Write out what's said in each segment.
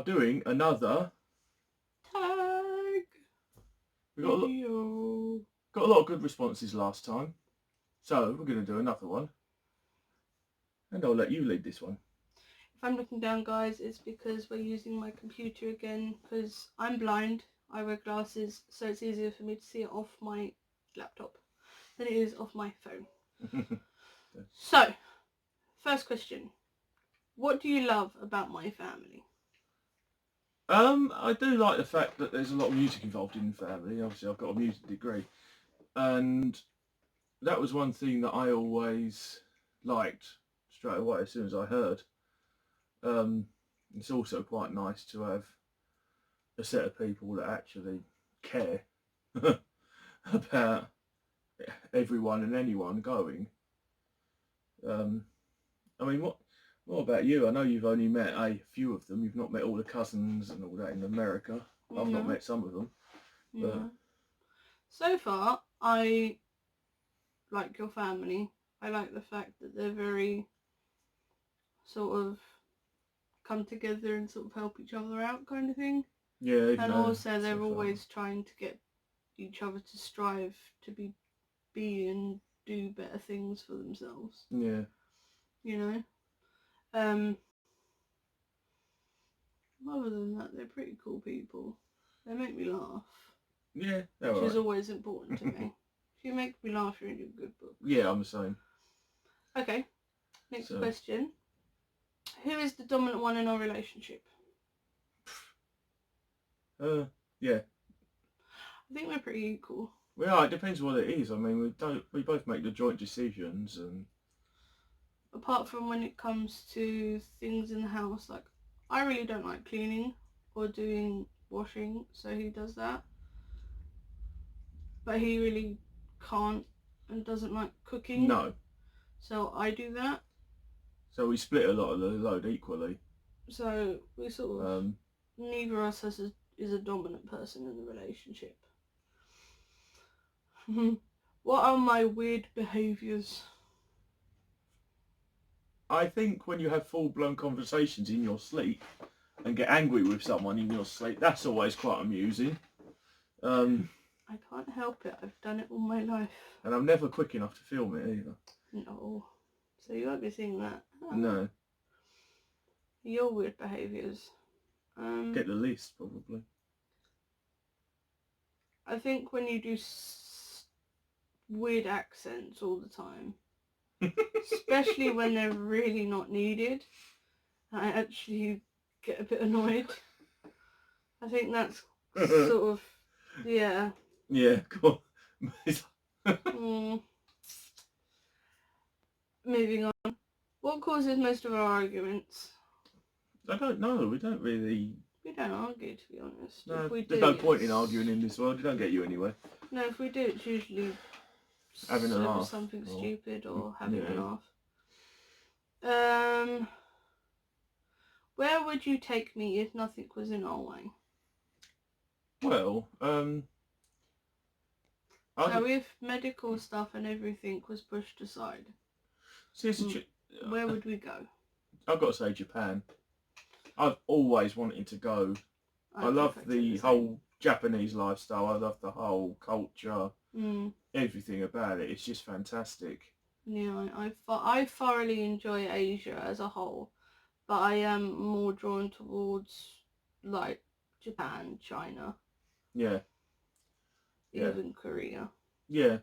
doing another tag we got video. got a lot of good responses last time, so we're going to do another one, and I'll let you lead this one. If I'm looking down, guys, it's because we're using my computer again, because I'm blind, I wear glasses, so it's easier for me to see it off my laptop than it is off my phone. So, first question. What do you love about my family? I do like the fact that there's a lot of music involved in the family. Obviously, I've got a music degree, and that was one thing that I always liked straight away as soon as I heard. It's also quite nice to have a set of people that actually care about everyone and anyone going. I mean, what about you? I know you've only met a few of them. You've not met all the cousins and all that in America. I've not met some of them. But... Yeah. So far, I like your family. I like the fact that they're very sort of come together and sort of help each other out kind of thing. Yeah, and also they're always trying to get each other to strive to be and do better things for themselves. Yeah. You know? Other than that, they're pretty cool people. They make me laugh. Yeah, which is always important to me. If you make me laugh, you're in a good book. Yeah, I'm the same. Okay, next question. Who is the dominant one in our relationship? Yeah. I think we're pretty equal. Well, it depends what it is. I mean, we both make the joint decisions, and apart from when it comes to things in the house, like I really don't like cleaning or doing washing, so he does that. But he really can't and doesn't like cooking. No. So I do that. So we split a lot of the load equally. So we sort of neither of us is a dominant person in the relationship. What are my weird behaviours? I think when you have full-blown conversations in your sleep and get angry with someone in your sleep, that's always quite amusing. I can't help it. I've done it all my life. And I'm never quick enough to film it either. No. So you won't be seeing that. Oh. No. Your weird behaviours. Get the list, probably. I think when you do weird accents all the time, especially when they're really not needed, I actually get a bit annoyed. I think that's sort of, yeah. Yeah, go on. Moving on. What causes most of our arguments? I don't know. We don't argue, to be honest. No, if we there's do, no point in arguing in this world. It don't get you anywhere. No, if we do, it's usually having a laugh. Something stupid or having a laugh. Where would you take me if nothing was in our way? Well, so if medical stuff and everything was pushed aside, where would we go? I've got to say Japan. I've always wanted to go. I love the whole Japanese lifestyle. I love the whole culture. Everything about it. It's just fantastic. Yeah, I thoroughly enjoy Asia as a whole, but I am more drawn towards like Japan, China. Yeah. Even Korea. Yeah.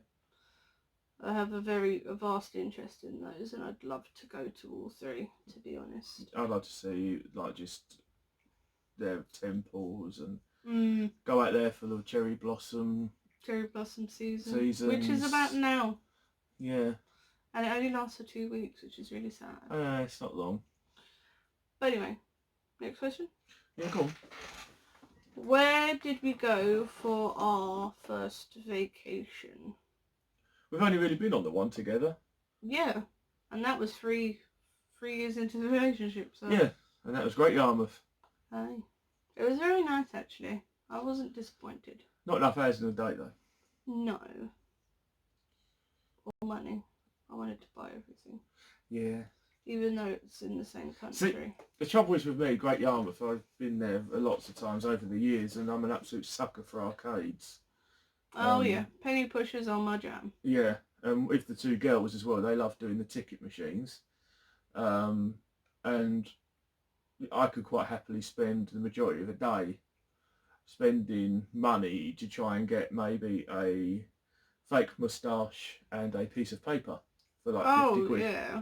I have a vast interest in those, and I'd love to go to all three, to be honest. I'd like to see like just their temples and go out there for the cherry blossom season, which is about now. Yeah. And it only lasts for 2 weeks, which is really sad. It's not long. But anyway, next question. Yeah, go on. Where did we go for our first vacation? We've only really been on the one together. Yeah, and that was three years into the relationship. So. Yeah, and that was Great Yarmouth. Aye. It was very nice, actually. I wasn't disappointed. Not enough hours in a day, though. No. Or money. I wanted to buy everything. Yeah. even though it's in the same country. See, the trouble is with me, Great Yarmouth, I've been there lots of times over the years, and I'm an absolute sucker for arcades. Oh yeah, penny pushers are my jam. Yeah, and with the two girls as well, they love doing the ticket machines. And I could quite happily spend the majority of the day spending money to try and get maybe a fake moustache and a piece of paper for like 50 quid. Oh yeah.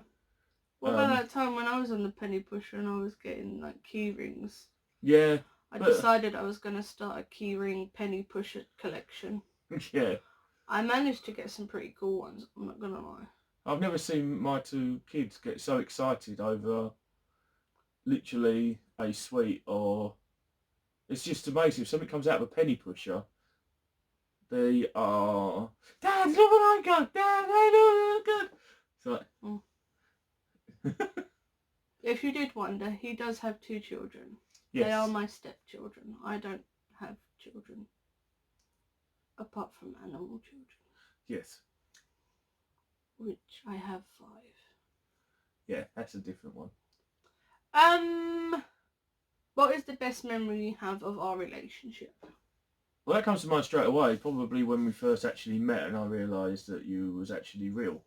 What about that time when I was on the penny pusher and I was getting like key rings? Yeah. I decided I was going to start a key ring penny pusher collection. Yeah. I managed to get some pretty cool ones, I'm not going to lie. I've never seen my two kids get so excited over literally a sweet, or it's just amazing. If something comes out of a penny pusher, they are, Dad, look what I got! Dad, I know what I got! It's like... If you did wonder, he does have 2 children. Yes. They are my stepchildren. I don't have children. Apart from animal children. Yes. Which I have 5. Yeah, that's a different one. What is the best memory you have of our relationship? Well, that comes to mind straight away. Probably when we first actually met and I realised that you was actually real.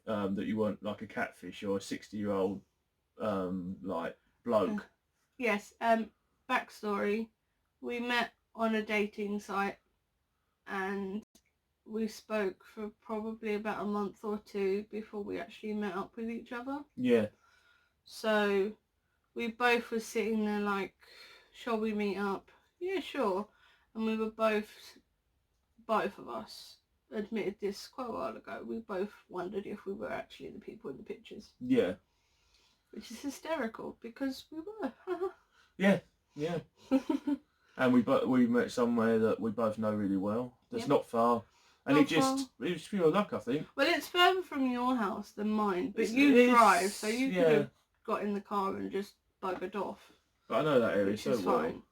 That you weren't like a catfish or a 60-year-old like bloke. Yes. Backstory. We met on a dating site and we spoke for probably about a month or 2 before we actually met up with each other. Yeah. So we both were sitting there like, shall we meet up? Yeah, sure. And we were both of us admitted this quite a while ago. We both wondered if we were actually the people in the pictures. Yeah. Which is hysterical because we were. Yeah, yeah. And we met somewhere that we both know really well. That's not far. And it was pure luck, I think. Well, it's further from your house than mine, but you drive, so you could have got in the car and just buggered off. But I know that area so well. Fine.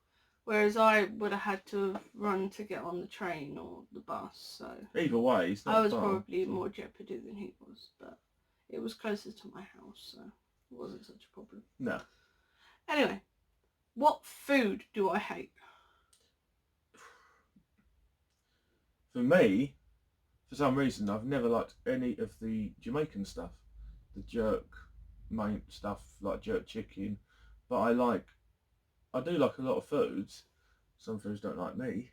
Whereas I would have had to run to get on the train or the bus, so... Either way, it's not I was far. probably in more jeopardy than he was, but it was closer to my house, so it wasn't such a problem. No. Anyway, what food do I hate? For me, for some reason, I've never liked any of the Jamaican stuff. The jerk main stuff, like jerk chicken. But I do like a lot of foods. Some foods don't like me.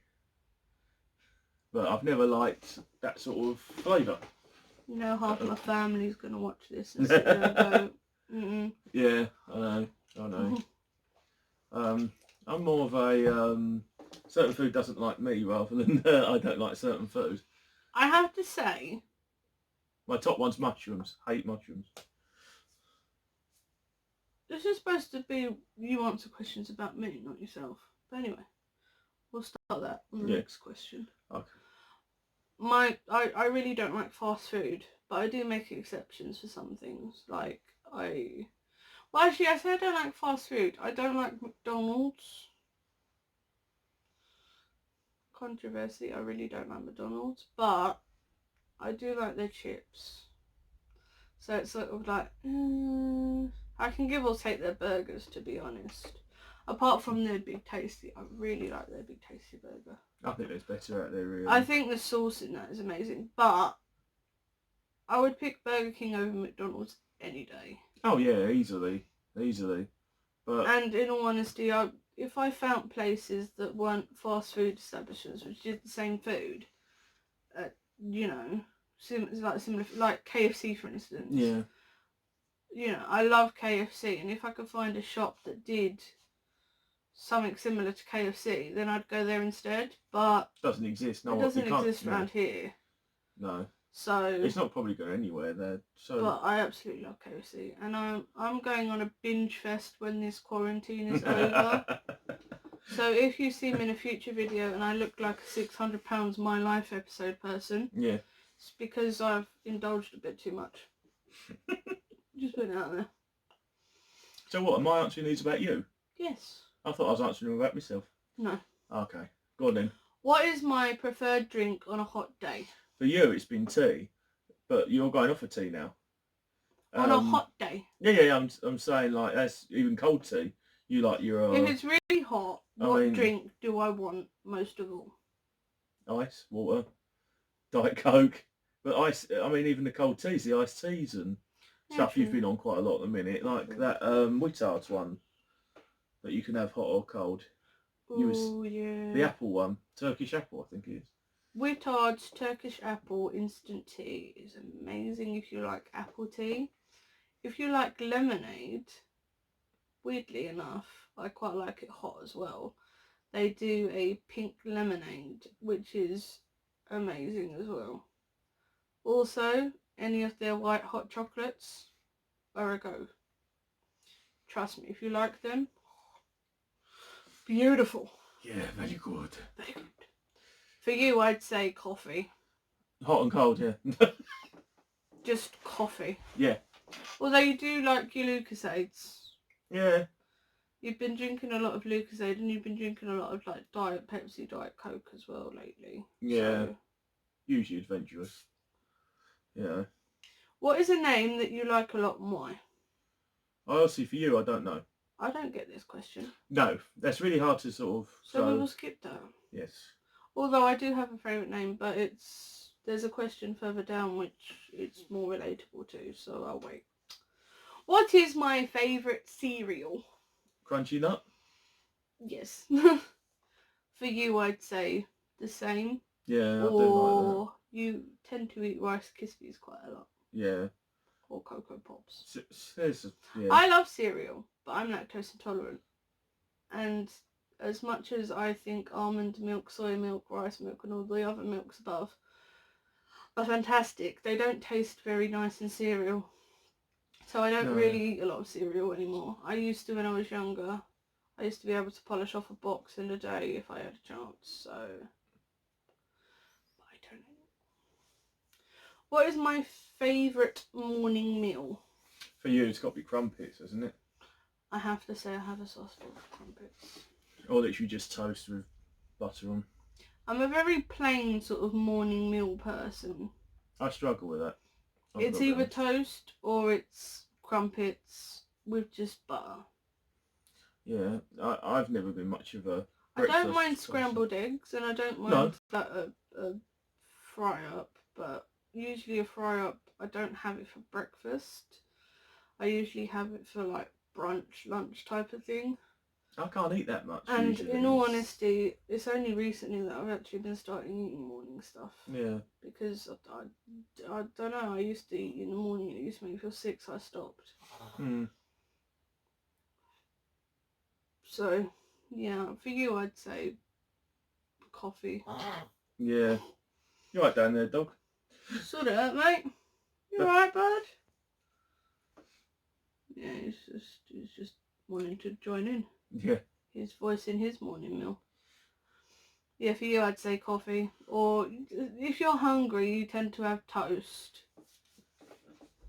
But I've never liked that sort of flavour. You know, half my family's going to watch this and sit there and go, mm-mm. Yeah, I know. I'm more of a, certain food doesn't like me rather than I don't like certain food. I have to say... My top one's mushrooms. Hate mushrooms. This is supposed to be you answer questions about me, not yourself. But anyway, we'll start that on the next question. Okay. I really don't like fast food, but I do make exceptions for some things. Like well, actually, I say I don't like fast food. I don't like McDonald's. Controversy, I really don't like McDonald's, but I do like their chips. So it's sort of like, I can give or take their burgers, to be honest. Apart from their Big Tasty, I really like their Big Tasty burger. I think there's better out there, really. I think the sauce in that is amazing, but I would pick Burger King over McDonald's any day. Oh yeah, easily. But and in all honesty, if I found places that weren't fast food establishments which did the same food, you know, similar, like KFC for instance. Yeah. You know, I love KFC, and if I could find a shop that did something similar to KFC, then I'd go there instead. But it doesn't exist. No, it doesn't exist around here. No. So it's not probably going anywhere there. So. But I absolutely love KFC, and I'm going on a binge fest when this quarantine is over. So if you see me in a future video and I look like a 600 pounds My Life episode person, yeah, it's because I've indulged a bit too much. Just put it out there. So what, am I answering these about you? Yes. I thought I was answering them about myself. No. Okay, go on then. What is my preferred drink on a hot day? For you, it's been tea, but you're going off for tea now. On a hot day. Yeah. I'm saying like that's even cold tea. You like your. If it's really hot, what drink do I want most of all? Ice, water, Diet Coke. But ice. I mean, even the cold teas, the iced teas and stuff you've been on quite a lot at the minute, like that Witards one that you can have hot or cold. Oh yeah. The apple one, Turkish apple, I think it is. Witards Turkish apple instant tea is amazing if you like apple tea. If you like lemonade, weirdly enough, I quite like it hot as well. They do a pink lemonade, which is amazing as well. Also, any of their white hot chocolates are a go. Trust me, if you like them, beautiful. Yeah, very good. Very good. For you, I'd say coffee. Hot and cold, yeah. Just coffee. Yeah. Although you do like your Lucasades. Yeah. You've been drinking a lot of Lucasade and you've been drinking a lot of like Diet Pepsi, Diet Coke as well lately. Yeah. So. Usually adventurous. Yeah. What is a name that you like a lot and why? Honestly, for you, I don't know. I don't get this question. No, that's really hard to sort of... So we will skip that. Yes. Although I do have a favourite name, but there's a question further down which it's more relatable to, so I'll wait. What is my favourite cereal? Crunchy Nut? Yes. For you, I'd say the same. Yeah, I do like that. Or you tend to eat Rice Krispies quite a lot. Yeah. Or Cocoa Pops. Yeah. I love cereal, but I'm lactose intolerant. And as much as I think almond milk, soy milk, rice milk and all the other milks above are fantastic, they don't taste very nice in cereal. So I don't really eat a lot of cereal anymore. I used to when I was younger. I used to be able to polish off a box in a day if I had a chance, so... But I don't know. What is my favourite morning meal? For you, it's got to be crumpets, isn't it? I have to say I have a soft spot for crumpets. Or literally just toast with butter on. I'm a very plain sort of morning meal person. I struggle with that. It's either toast or it's crumpets with just butter. Yeah, I've never been much of a I don't mind scrambled eggs and I don't mind that a fry up, but usually a fry up, I don't have it for breakfast. I usually have it for like brunch, lunch type of thing. I can't eat that much. And in all honesty, it's only recently that I've actually been starting eating morning stuff. Yeah. Because I don't know, I used to eat in the morning, it used to make me feel sick, so I stopped. So, yeah, for you I'd say coffee. Yeah. You right down there, dog? Sort of, mate. You alright, bud? Yeah, he's just wanting to join in. Yeah. He's voicing his morning meal. Yeah, for you I'd say coffee. Or if you're hungry, you tend to have toast,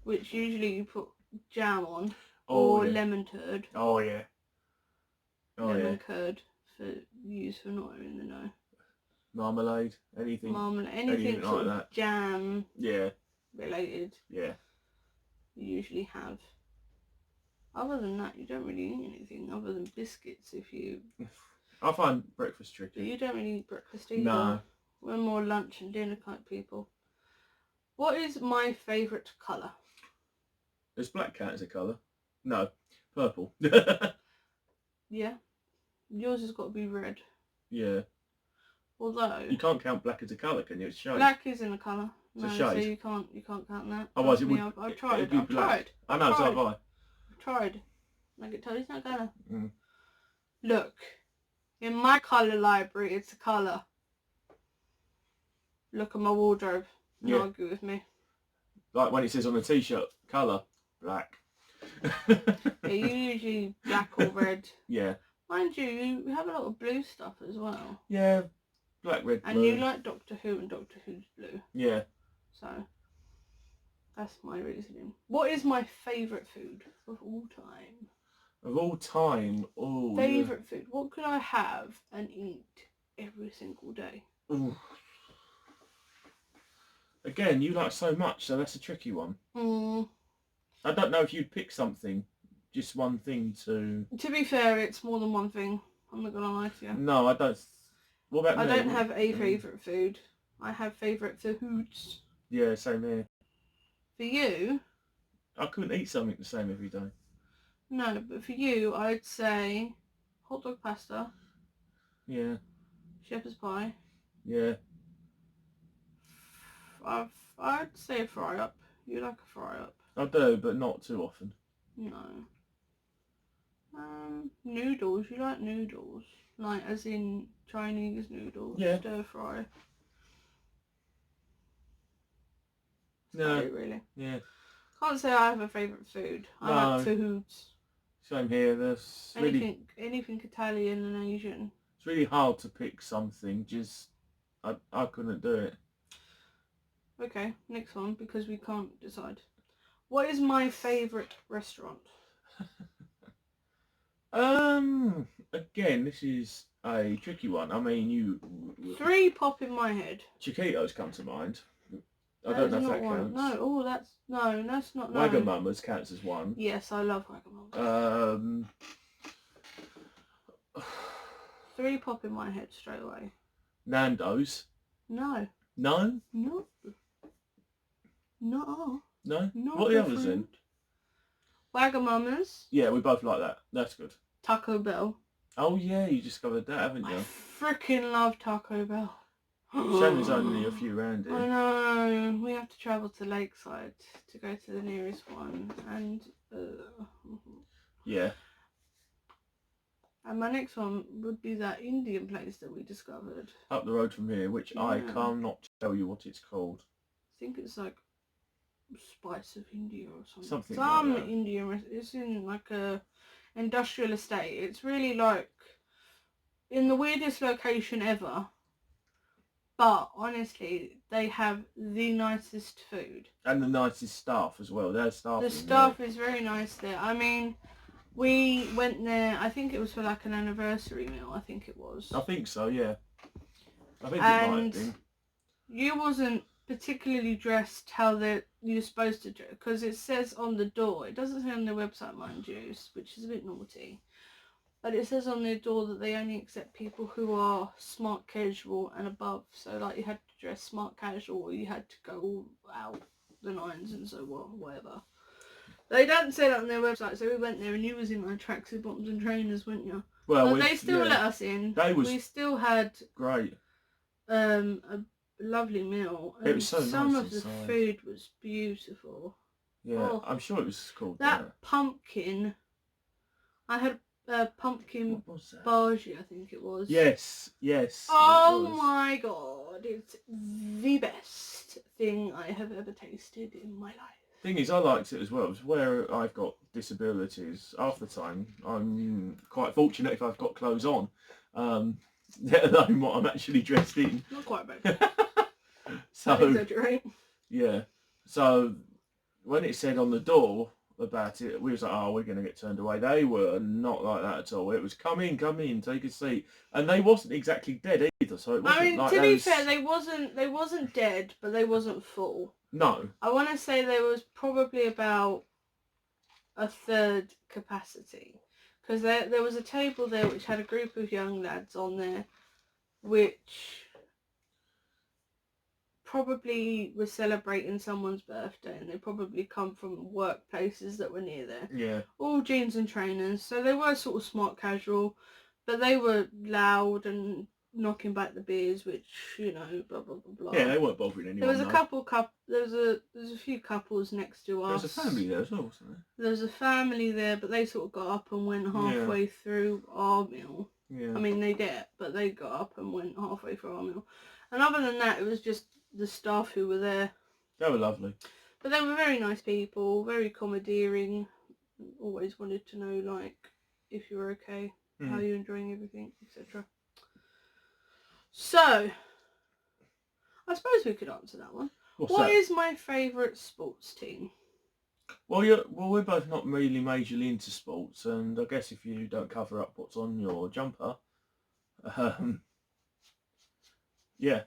which usually you put jam on, or lemon curd. Oh yeah. Lemon curd for use for not in the know. Marmalade, anything. Anything sort like of that. Jam. Yeah. Related. Yeah. You usually have. Other than that, you don't really eat anything other than biscuits if you... I find breakfast tricky. But you don't really eat breakfast either. No. We're more lunch and dinner type people. What is my favourite colour? Is black cat as a colour? No. Purple. Yeah. Yours has got to be red. Yeah. Although... You can't count black as a colour, can you? It's shade. Black isn't a colour. It's a No, shade. so you can't count that. Otherwise it would... I've tried. It'd be black. I know, so have I. Tried. Like it it's not gonna. Look, in my colour library, it's a colour. Look at my wardrobe and argue with me. Like when it says on a t-shirt, colour, black. Yeah, you usually black or red. Yeah. Mind you, you have a lot of blue stuff as well. Yeah, black, red, blue. And you like Doctor Who and Doctor Who's blue. Yeah. So, that's my reasoning. What is my favourite food of all time? Of all time? Oh. Favourite food? What could I have and eat every single day? Ooh. Again, you like so much, so that's a tricky one. I don't know if you'd pick something, just one thing to... To be fair, it's more than one thing. I'm not gonna lie to you. No, I don't. What about I me? don't have a favourite food. I have favourite foods. Yeah, same here. For you? I couldn't eat something the same every day. No, but for you, I'd say hot dog pasta. Yeah. Shepherd's pie. Yeah. I'd say a fry up. You like a fry up? I do, but not too often. No. Noodles. You like noodles? Like as in Chinese noodles? Yeah. Stir fry. No. Really. Yeah. Can't say I have a favourite food. I like foods. Same here. There's anything Italian and Asian. It's really hard to pick something. Just I couldn't do it. Okay, next one, because we can't decide. What is my favourite restaurant? Again, this is a tricky one. I mean, Three pop in my head. Chiquitos come to mind. I don't know if that counts. No, that's not. No. Wagamama's counts as one. Yes, I love Wagamama's. Three pop in my head straight away. Nando's. No. No? No. No. No? Not what are the others then? Wagamama's. Yeah, we both like that. That's good. Taco Bell. Oh yeah, you discovered that, haven't you? I freaking love Taco Bell. Shame there's only a few around here. I know. We have to travel to Lakeside to go to the nearest one, and yeah. And my next one would be that Indian place that we discovered up the road from here, which I cannot tell you what it's called. I think it's like Spice of India or something. Something Some like that. Indian. It's in like a industrial estate. It's really like in the weirdest location ever. But honestly, they have the nicest food. And the nicest staff as well. Their staff. The staff is very nice there. I mean, we went there, I think it was for like an anniversary meal, I think it was. I think so, yeah. I think it might have been. You wasn't particularly dressed how you're supposed to dress, because it says on the door, it doesn't say on their website, mind you, which is a bit naughty. But it says on their door that they only accept people who are smart casual and above. So like you had to dress smart casual, or you had to go all out the nines and so whatever. They don't say that on their website, so we went there and you was in like tracksuit bottoms and trainers, weren't you? Well, but they still let us in. We still had great. A lovely meal. And it was so nice. Some of the food was beautiful. Yeah, I'm sure it was called that. Pumpkin. I had pumpkin bhaji, I think it was. Yes. Oh my god, it's the best thing I have ever tasted in my life. Thing is, I liked it as well. It's where I've got disabilities. Half the time, I'm quite fortunate if I've got clothes on, let alone what I'm actually dressed in. Not quite bad. So don't exaggerate. Yeah. So when it said on the door about it, we was like, oh, we're going to get turned away. They were not like that at all. It was come in, take a seat, and they wasn't exactly dead either. So it wasn't. I mean, like to be fair, they wasn't dead, but they wasn't full. No. I want to say there was probably about a third capacity, because there was a table there which had a group of young lads on there, which probably was celebrating someone's birthday, and they probably come from workplaces that were near there. Yeah. All jeans and trainers, so they were sort of smart casual, but they were loud and knocking back the beers, which, you know, blah blah blah blah. Yeah, they weren't bothering anyone. There was a few couples next to us. There was a family there as well, wasn't there? There was a family there, but they sort of got up and went halfway through our meal. Yeah. I mean, they did, but they got up and went halfway through our meal. And other than that, it was just the staff who were there. They were lovely. But they were very nice people, very accommodating. Always wanted to know, like, if you were okay, how you're enjoying everything, etc. So, I suppose we could answer that one. What is my favourite sports team? Well, we're both not really majorly into sports, and I guess if you don't cover up what's on your jumper, yeah.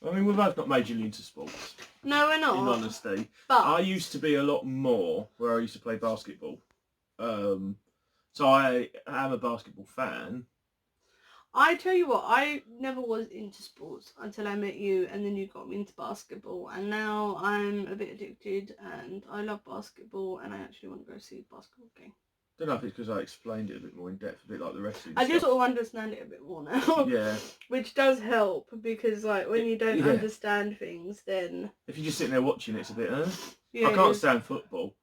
I mean, we're both not majorly into sports. No, we're not. In honesty. But I used to be a lot more where I used to play basketball. So I am a basketball fan. I tell you what, I never was into sports until I met you, and then you got me into basketball, and now I'm a bit addicted, and I love basketball, and I actually want to go see a basketball game. I don't know if it's because I explained it a bit more in depth, a bit like the wrestling I stuff. just sort of understand it a bit more now. Yeah. Which does help, because like when you don't understand things, then... If you're just sitting there watching, it's a bit, Yeah, I can't stand football.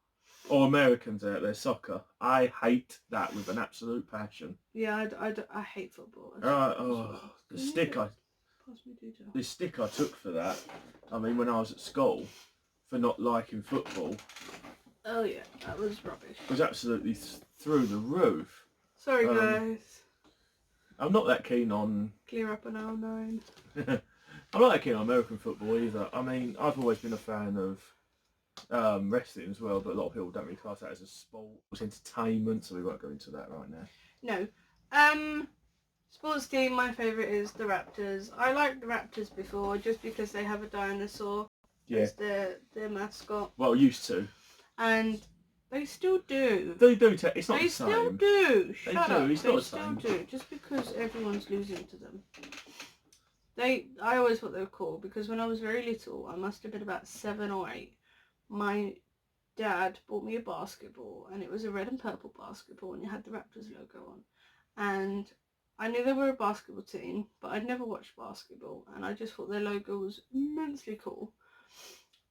Or Americans out there, soccer. I hate that with an absolute passion. Yeah, I hate football. The stick I took for that, I mean, when I was at school, for not liking football. Oh yeah, that was rubbish. It was absolutely through the roof. Sorry guys. I'm not that keen on... Clear up an aisle 9. I'm not that keen on American football either. I mean, I've always been a fan of wrestling as well, but a lot of people don't really class that as a sport. It's entertainment, so we won't go into that right now. No. Sports team, my favourite is the Raptors. I liked the Raptors before just because they have a dinosaur as their mascot. Well, used to. And they still do. They do. It's not the same. They still do. Shut up. It's not the same. They still do. Just because everyone's losing to them. I always thought they were cool because when I was very little, I must have been about 7 or 8, my dad bought me a basketball, and it was a red and purple basketball, and it had the Raptors logo on. And I knew they were a basketball team, but I'd never watched basketball, and I just thought their logo was immensely cool.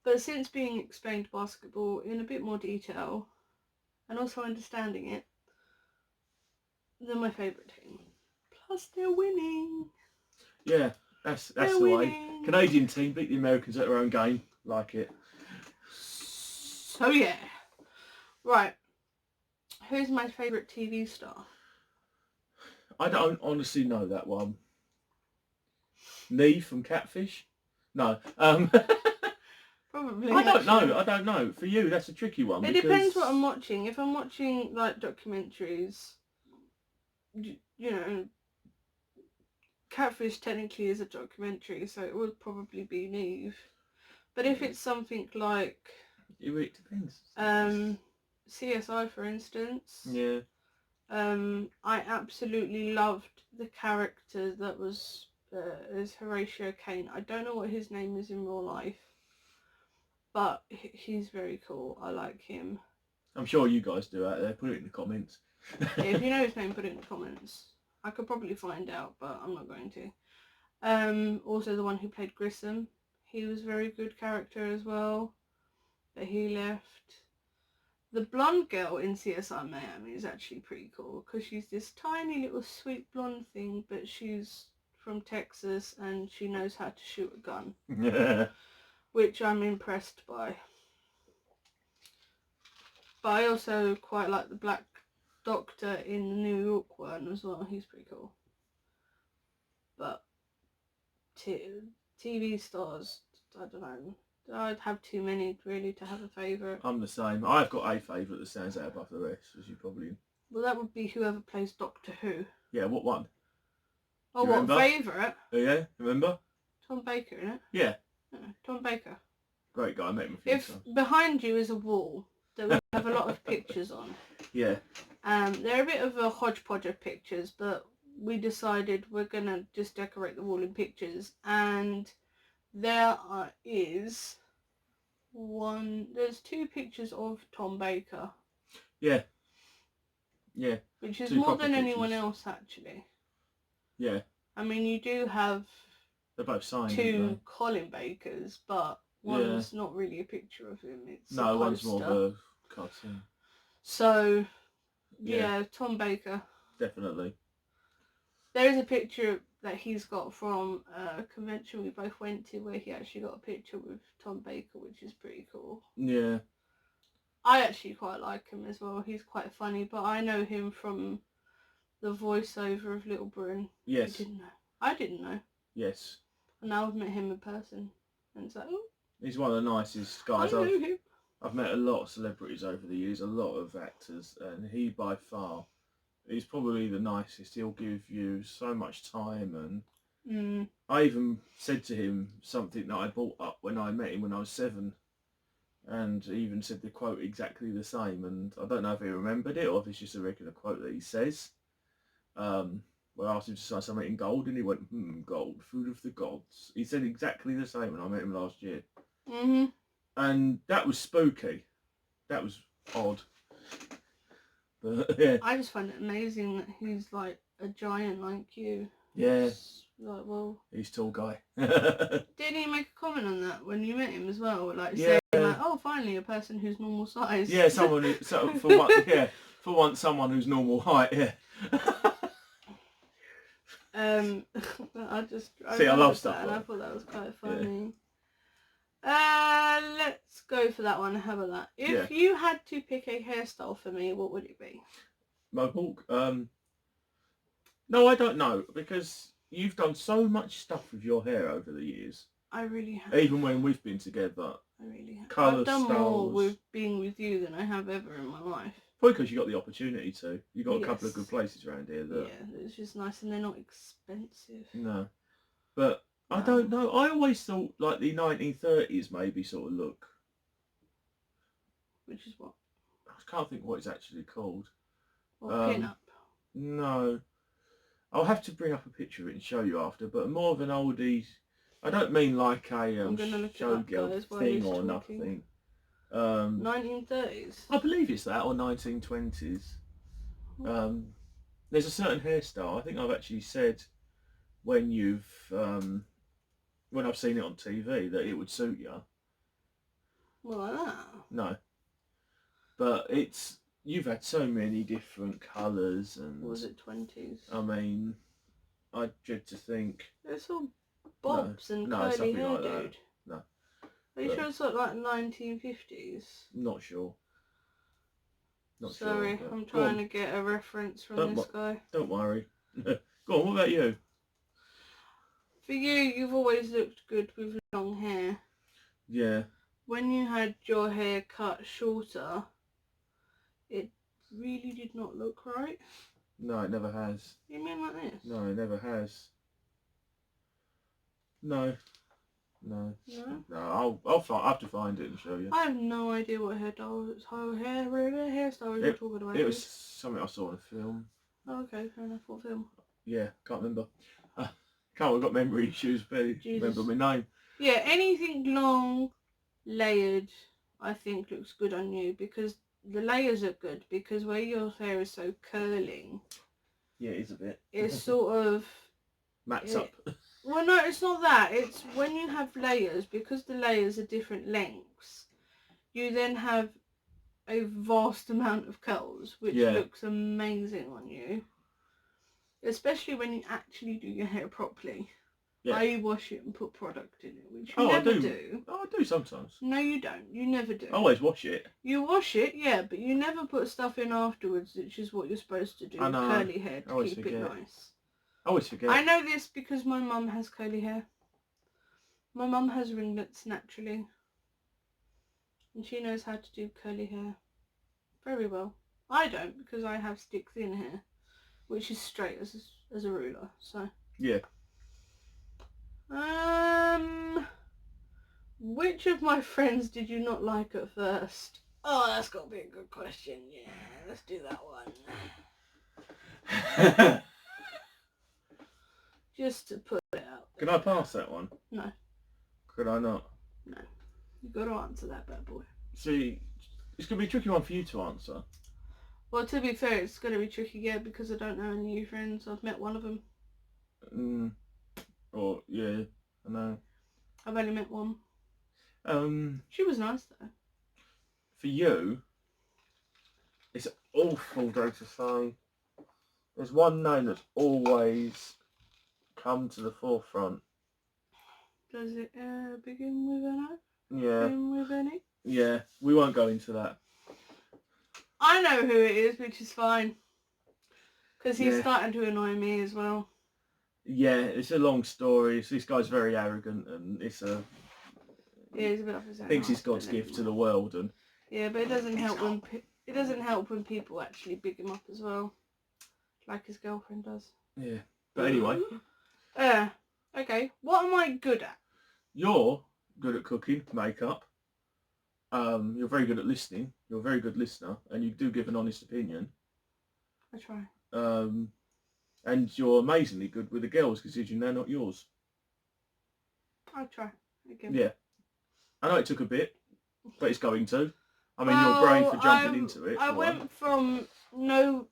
But since being explained basketball in a bit more detail, and also understanding it, they're my favourite team. Plus, they're winning. Yeah, that's the way. Canadian team beat the Americans at their own game. Like it. So yeah. Right. Who's my favourite TV star? I don't honestly know that one. Neve from Catfish? No. Probably. I don't know. For you, that's a tricky one. It depends what I'm watching. If I'm watching like documentaries, you know, Catfish technically is a documentary, so it would probably be Neve. But if it's something like... It depends. CSI, for instance. Yeah. I absolutely loved the character that was is Horatio Caine. I don't know what his name is in real life, but he's very cool. I like him. I'm sure you guys do out there. Put it in the comments. If you know his name, put it in the comments. I could probably find out, but I'm not going to. Also the one who played Grissom. He was a very good character as well, but he left. The blonde girl in CSI Miami is actually pretty cool because she's this tiny little sweet blonde thing, but she's from Texas and she knows how to shoot a gun. Yeah. Which I'm impressed by. But I also quite like the Black Doctor in the New York one as well. He's pretty cool. But TV stars, I don't know. I'd have too many really to have a favourite. I'm the same. I've got a favourite that stands out above the rest, as you probably... Well, that would be whoever plays Doctor Who. Yeah, what one? Oh, what favourite? Oh yeah, remember? Tom Baker, innit? Yeah. Tom Baker. Great guy, I met him a few times. If behind you is a wall that we have a lot of pictures on. Yeah. They're a bit of a hodgepodge of pictures, but we decided we're going to just decorate the wall in pictures, and there's 2 pictures of Tom Baker. Yeah. Yeah. Which is more than anyone else, actually. Yeah. I mean, you do have... They're both signed. 2 Colin Bakers, but one's not really a picture of him. It's a one's more of a cartoon. So, yeah, Tom Baker. Definitely. There is a picture that he's got from a convention we both went to where he actually got a picture with Tom Baker, which is pretty cool. Yeah. I actually quite like him as well. He's quite funny, but I know him from the voiceover of Little Britain. Yes. I didn't know. Yes. And now I've met him in person. And it's like, oh. He's one of the nicest guys. I know him. I've met a lot of celebrities over the years, a lot of actors, and he by far... He's probably the nicest. He'll give you so much time, and I even said to him something that I brought up when I met him when I was 7. And he even said the quote exactly the same. And I don't know if he remembered it or if it's just a regular quote that he says. Well, I asked him to say something in gold, and he went, gold, food of the gods. He said exactly the same when I met him last year. And that was spooky. That was odd. But, yeah. I just find it amazing that he's like a giant like you. Yeah. Like, well, he's tall guy. Didn't he make a comment on that when you met him as well? Like saying like, oh, finally a person who's normal size. Yeah, someone who, for once someone who's normal height. Yeah. I love stuff, and I thought that was quite funny. Yeah. Let's go for that one. How about that? If you had to pick a hairstyle for me, what would it be? Mohawk. No, I don't know, because you've done so much stuff with your hair over the years. I really have. Even when we've been together. I really have. Colour, I've done styles. more with being with you than I have ever in my life. Probably because you got the opportunity to. You got a couple of good places around here. That... Yeah, it's just nice, and they're not expensive. No, but I don't know. I always thought like the 1930s maybe sort of look. Which is what? I can't think what it's actually called. Or pin-up? No. I'll have to bring up a picture of it and show you after, but more of an oldie. I don't mean like a showgirl thing or nothing. 1930s? I believe it's that, or 1920s. There's a certain hairstyle, I think I've actually said when I've seen it on TV that it would suit you. Well, like that? No. But you've had so many different colours and... Or was it 20s? I mean, I dread to think... It's all bobs and curly hair, like dude. No. Are you sure it's like 1950s? Not sure. Sorry, sure, I'm trying to get a reference from this guy. Don't worry. Go on, what about you? For you, you've always looked good with long hair. Yeah. When you had your hair cut shorter, it really did not look right. No, it never has. You mean like this? No, it never has. No. I'll have to find it and show you. I have no idea what hairstyle you're talking about. It was something I saw in a film. Oh, okay, fair enough. What film? Yeah, can't remember. We've got memory issues, but remember my name. Yeah, anything long, layered, I think looks good on you, because the layers are good, because where your hair is so curling. Yeah, it is a bit. It's sort of... Mats up. Well, no, it's not that. It's when you have layers, because the layers are different lengths, you then have a vast amount of curls, which looks amazing on you. Especially when you actually do your hair properly. Yeah. I wash it and put product in it, which you never do. Oh, I do sometimes. No, you don't. You never do. I always wash it. You wash it, yeah, but you never put stuff in afterwards, which is what you're supposed to do with curly hair to keep it nice. I always forget. I know this because my mum has curly hair. My mum has ringlets naturally. And she knows how to do curly hair very well. I don't, because I have stick thin hair, which is straight as a ruler, so. Yeah. Which of my friends did you not like at first? Oh, that's got to be a good question. Yeah, let's do that one. Just to put it out there. Can I pass that one? No. Could I not? No. You've got to answer that, bad boy. See, it's going to be a tricky one for you to answer. Well, to be fair, it's going to be tricky, yeah, because I don't know any new friends. I've met one of them. Yeah, I know. I've only met one. She was nice, though. For you, it's awful, though, to say. There's one name that's always come to the forefront. Does it begin with an O? Yeah. Begin with an E? Yeah, we won't go into that. I know who it is, which is fine. Because he's starting to annoy me as well. Yeah, it's a long story. So this guy's very arrogant, and he's a bit off his own. Thinks he's God's gift to the world, and yeah, but it doesn't help when people actually big him up as well, like his girlfriend does. Yeah, but anyway. What am I good at? You're good at cooking, makeup. You're very good at listening. You're a very good listener, and you do give an honest opinion. I try. And you're amazingly good with the girls, considering they're not yours. I'll try again. Yeah. I know it took a bit, but it's going to. I mean, you're brave for jumping into it. I went from no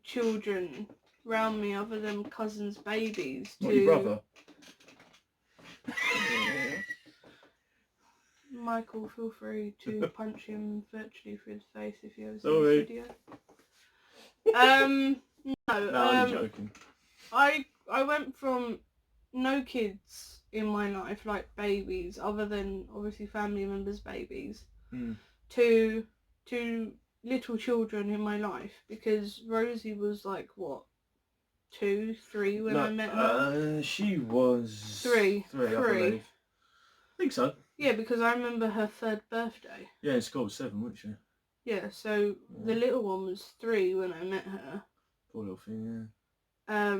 children around me other than cousins' babies to... Not your brother? Michael, feel free to punch him virtually through the face if you ever see this video. No, I'm joking. I went from no kids in my life, like babies, other than obviously family members' babies, to little children in my life, because Rosie was like, what, 2, 3 when I met her? She was... 3. I believe. I think so. Yeah, because I remember her 3rd birthday. Yeah, in school was 7, wasn't she? Yeah, so the little one was 3 when I met her. Poor little thing, yeah.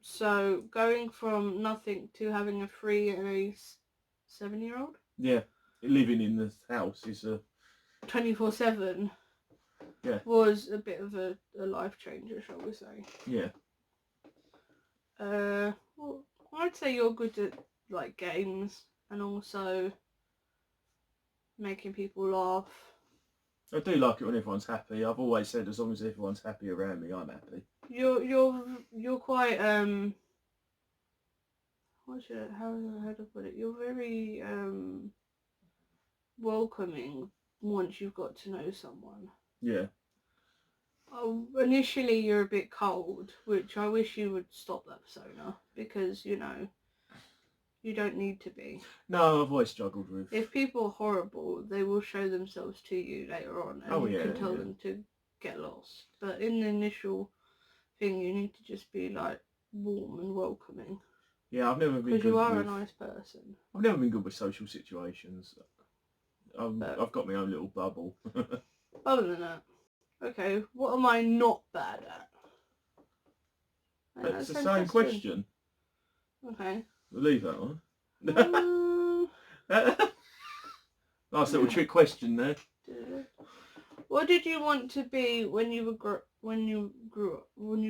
So going from nothing to having a 3 and a 7-year-old? Yeah, living in the house is a... 24/7 was a bit of a life changer, shall we say. Yeah. Well, I'd say you're good at like games and also making people laugh. I do like it when everyone's happy. I've always said as long as everyone's happy around me, I'm happy. You're quite how to put it? You're very welcoming once you've got to know someone. Yeah. Initially you're a bit cold, which I wish you would stop that persona, because, you know, you don't need to be. No, I've always struggled with... If people are horrible, they will show themselves to you later on, and you can tell them to get lost. But in the initial thing, you need to just be, like, warm and welcoming. Yeah, I've never been good with... Because you are a nice person. I've never been good with social situations. I've got my own little bubble. Other than that, okay, what am I not bad at? That's the same question. Okay. We'll leave that one. Nice little trick question there. What did you want to be when you grew up, when you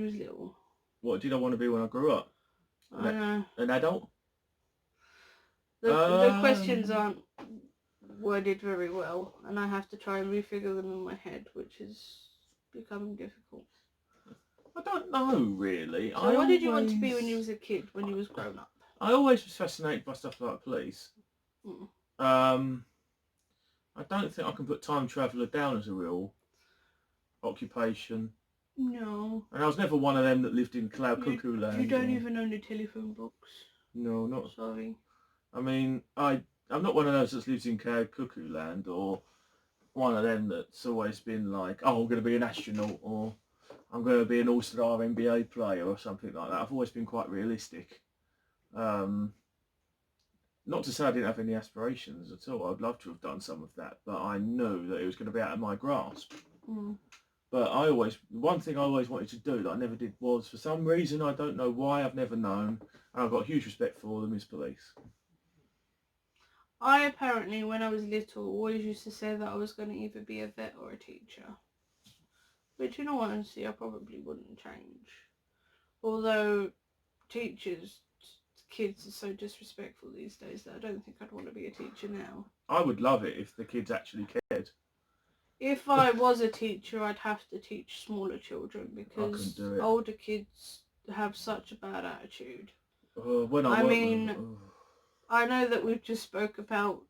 was little? What did I want to be when I grew up? I know. An adult? The questions aren't worded very well, and I have to try and refigure them in my head, which is becoming difficult. I don't know, really. So what did you want to be when you was a kid, when you was grown up? I always was fascinated by stuff like police. I don't think I can put time traveller down as a real occupation. No. And I was never one of them that lived in Cloud Cuckoo Land. You don't even own a telephone box. No, not... Sorry. I mean, I'm not one of those that lives in Cloud Cuckoo Land, or one of them that's always been like, oh, I'm going to be an astronaut, or I'm going to be an all-star NBA player, or something like that. I've always been quite realistic. Not to say I didn't have any aspirations at all. I'd love to have done some of that, but I knew that it was going to be out of my grasp. But one thing I always wanted to do that I never did was, for some reason, I don't know why, I've never known, and I've got huge respect for them, is police. I apparently, when I was little, always used to say that I was going to either be a vet or a teacher. Which, in all honesty, I probably wouldn't change. Although teachers, kids are so disrespectful these days that I don't think I'd want to be a teacher now. I would love it if the kids actually cared. If I was a teacher, I'd have to teach smaller children, because older kids have such a bad attitude. I know that we've just spoke about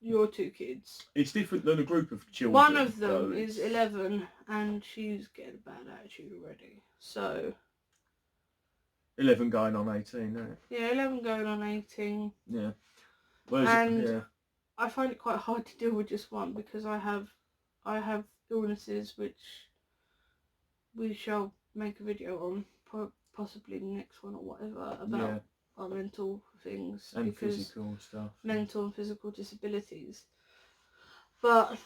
your 2 kids. It's different than a group of children. One of them is 11 and she's getting a bad attitude already. So 11 going on 18, no? Yeah, 11 going on 18. Yeah. I find it quite hard to deal with just one, because I have illnesses which we shall make a video on, possibly the next one or whatever, about our mental things and physical stuff. Mental and physical disabilities. But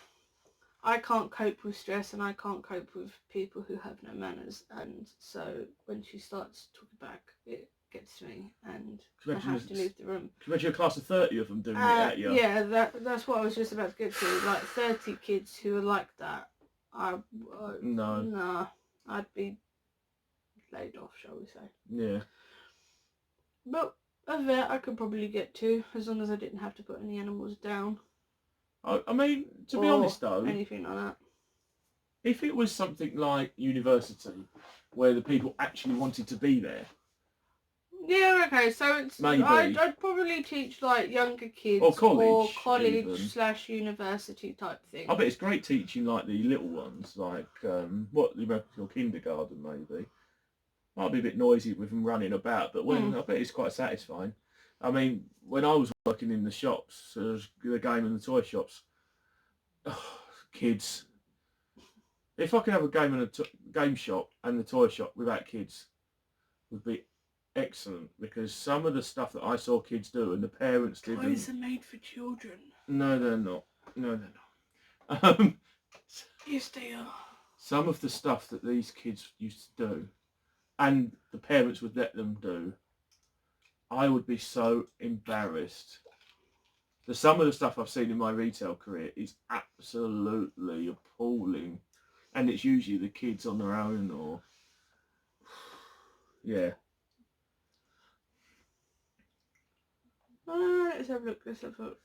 I can't cope with stress and I can't cope with people who have no manners, and so when she starts talking back, it gets to me and I have to leave the room. Can you imagine a class of 30 of them doing it at you? Yeah, that's what I was just about to get to. Like 30 kids who are like that. Nah, I'd be laid off, shall we say. Yeah. But a vet I could probably get to, as long as I didn't have to put any animals down. I mean, to be honest though, anything like that. If it was something like university, where the people actually wanted to be there. Yeah, okay, so it's maybe. I'd probably teach like younger kids or college/university type thing. I bet it's great teaching like the little ones, like your kindergarten maybe. Might be a bit noisy with them running about, but I bet it's quite satisfying. I mean, when I was working in the shops, the game and the toy shops, kids. If I could have a game and game shop and the toy shop without kids, would be excellent, because some of the stuff that I saw kids do and the parents did. Toys are made for children. No, they're not. No. Yes, they are. Some of the stuff that these kids used to do, and the parents would let them do, I would be so embarrassed. Some of the stuff I've seen in my retail career is absolutely appalling. And it's usually the kids on their own, or... Yeah. Let's have a look.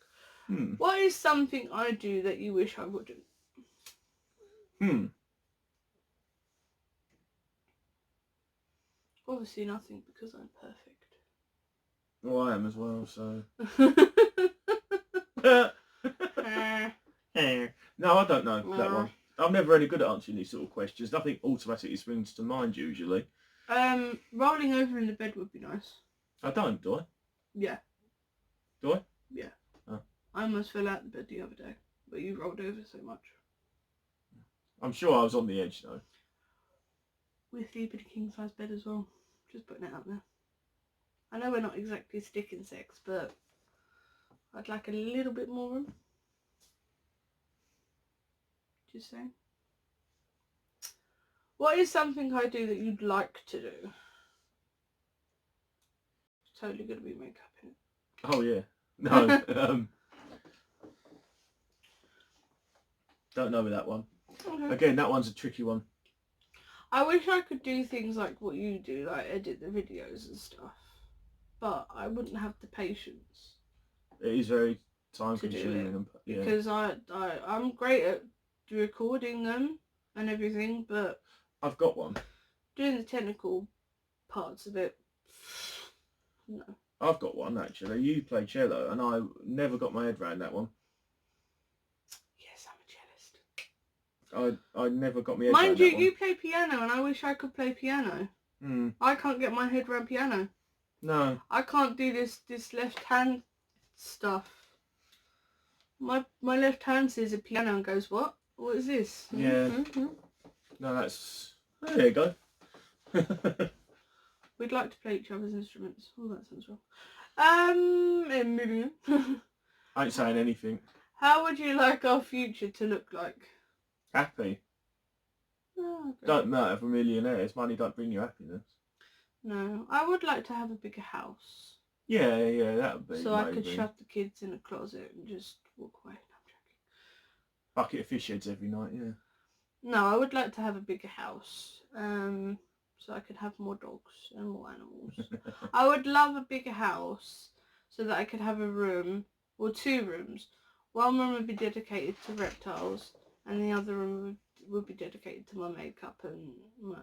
What is something I do that you wish I wouldn't? Obviously nothing, because I'm perfect. Well, I am as well, so... No, I don't know that one. I'm never any good at answering these sort of questions. Nothing automatically springs to mind usually. Rolling over in the bed would be nice. I don't, do I? Yeah. Do I? Yeah. Oh. I almost fell out of the bed the other day, but you rolled over so much. I'm sure I was on the edge though. We sleep in a king size bed as well. Just putting it out there. I know we're not exactly sticking sex, but I'd like a little bit more room. Just saying. What is something I do that you'd like to do? It's totally going to be makeup in it. Oh yeah. No. Don't know with that one. Okay. Again, that one's a tricky one. I wish I could do things like what you do, like edit the videos and stuff. But I wouldn't have the patience. It is very time consuming. Yeah. Because I'm great at recording them and everything, but I've got one. Doing the technical parts of it, no. I've got one actually. You play cello, and I never got my head around that one. Yes, I'm a cellist. I never got my head around that one. Mind you, you play piano, and I wish I could play piano. I can't get my head around piano. No. I can't do this left hand stuff. My left hand sees a piano and goes, what? What is this? Yeah. No, that's... There you go. We'd like to play each other's instruments. Oh, that sounds wrong. Moving on. I ain't saying anything. How would you like our future to look like? Happy. Oh, okay. Don't matter for millionaires. Money don't bring you happiness. No, I would like to have a bigger house. Yeah, that would be. So maybe. I could shove the kids in a closet and just walk away. No, I'm joking. Bucket of fish heads every night, yeah. No, I would like to have a bigger house. So I could have more dogs and more animals. I would love a bigger house so that I could have a room, or 2 rooms. One room would be dedicated to reptiles, and the other room would be dedicated to my makeup and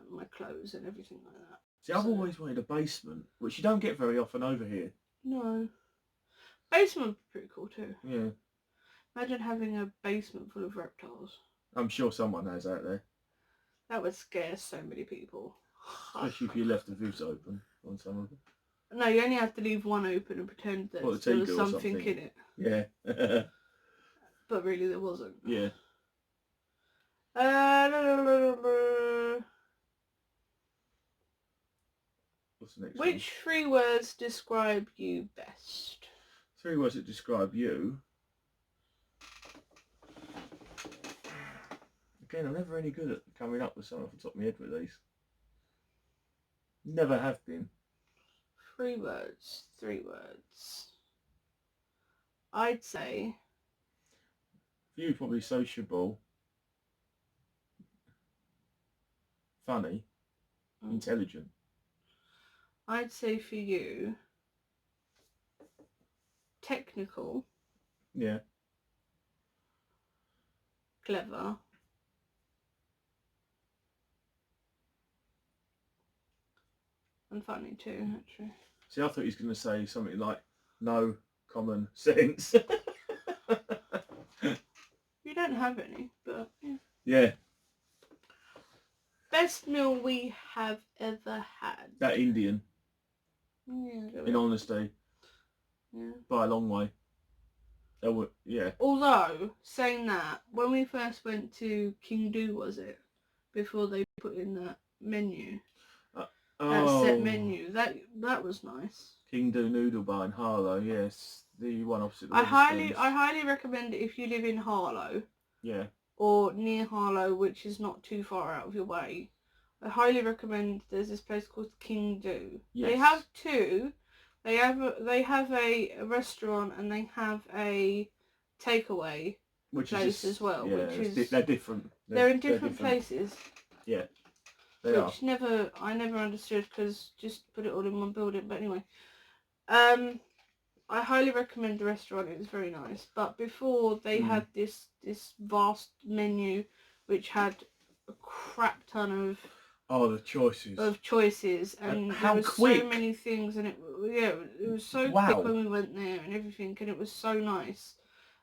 my clothes and everything like that. See, I've always wanted a basement, which you don't get very often over here. No. Basement would be pretty cool too. Yeah. Imagine having a basement full of reptiles. I'm sure someone has out there. That would scare so many people. Especially if you left the views open on some of them. No, you only have to leave one open and pretend that there was something in it. Yeah. But really there wasn't. Yeah. What's the next one? Which 3 words describe you best? 3 words that describe you. Again, I'm never any good at coming up with something off the top of my head with these. Never have been. 3 words. I'd say... For you, probably sociable, funny, intelligent. I'd say for you, technical. Yeah. Clever. And funny too, actually. See, I thought he was going to say something like, no common sense. You don't have any, but yeah. Yeah. Best meal we have ever had. That Indian. Yeah. In honesty. Yeah. By a long way. Yeah. Although, saying that, when we first went to King Do, was it? Before they put in that menu. That set menu. That was nice. King Do Noodle Bar in Harlow, yes. The one opposite the I highly recommend it if you live in Harlow. Yeah. Or near Harlow, which is not too far out of your way. I highly recommend. There's this place called King Do. Yes. They have two. They have a restaurant and they have a takeaway place as well. Yeah, which is they're different. They're in different places. Yeah. They are. I never understood because just put it all in one building. But anyway, I highly recommend the restaurant. It was very nice. But before they had this vast menu, which had a crap ton of the choices. and how there was quick. so many things, and it was so Wow. quick when we went there and everything, and it was so nice.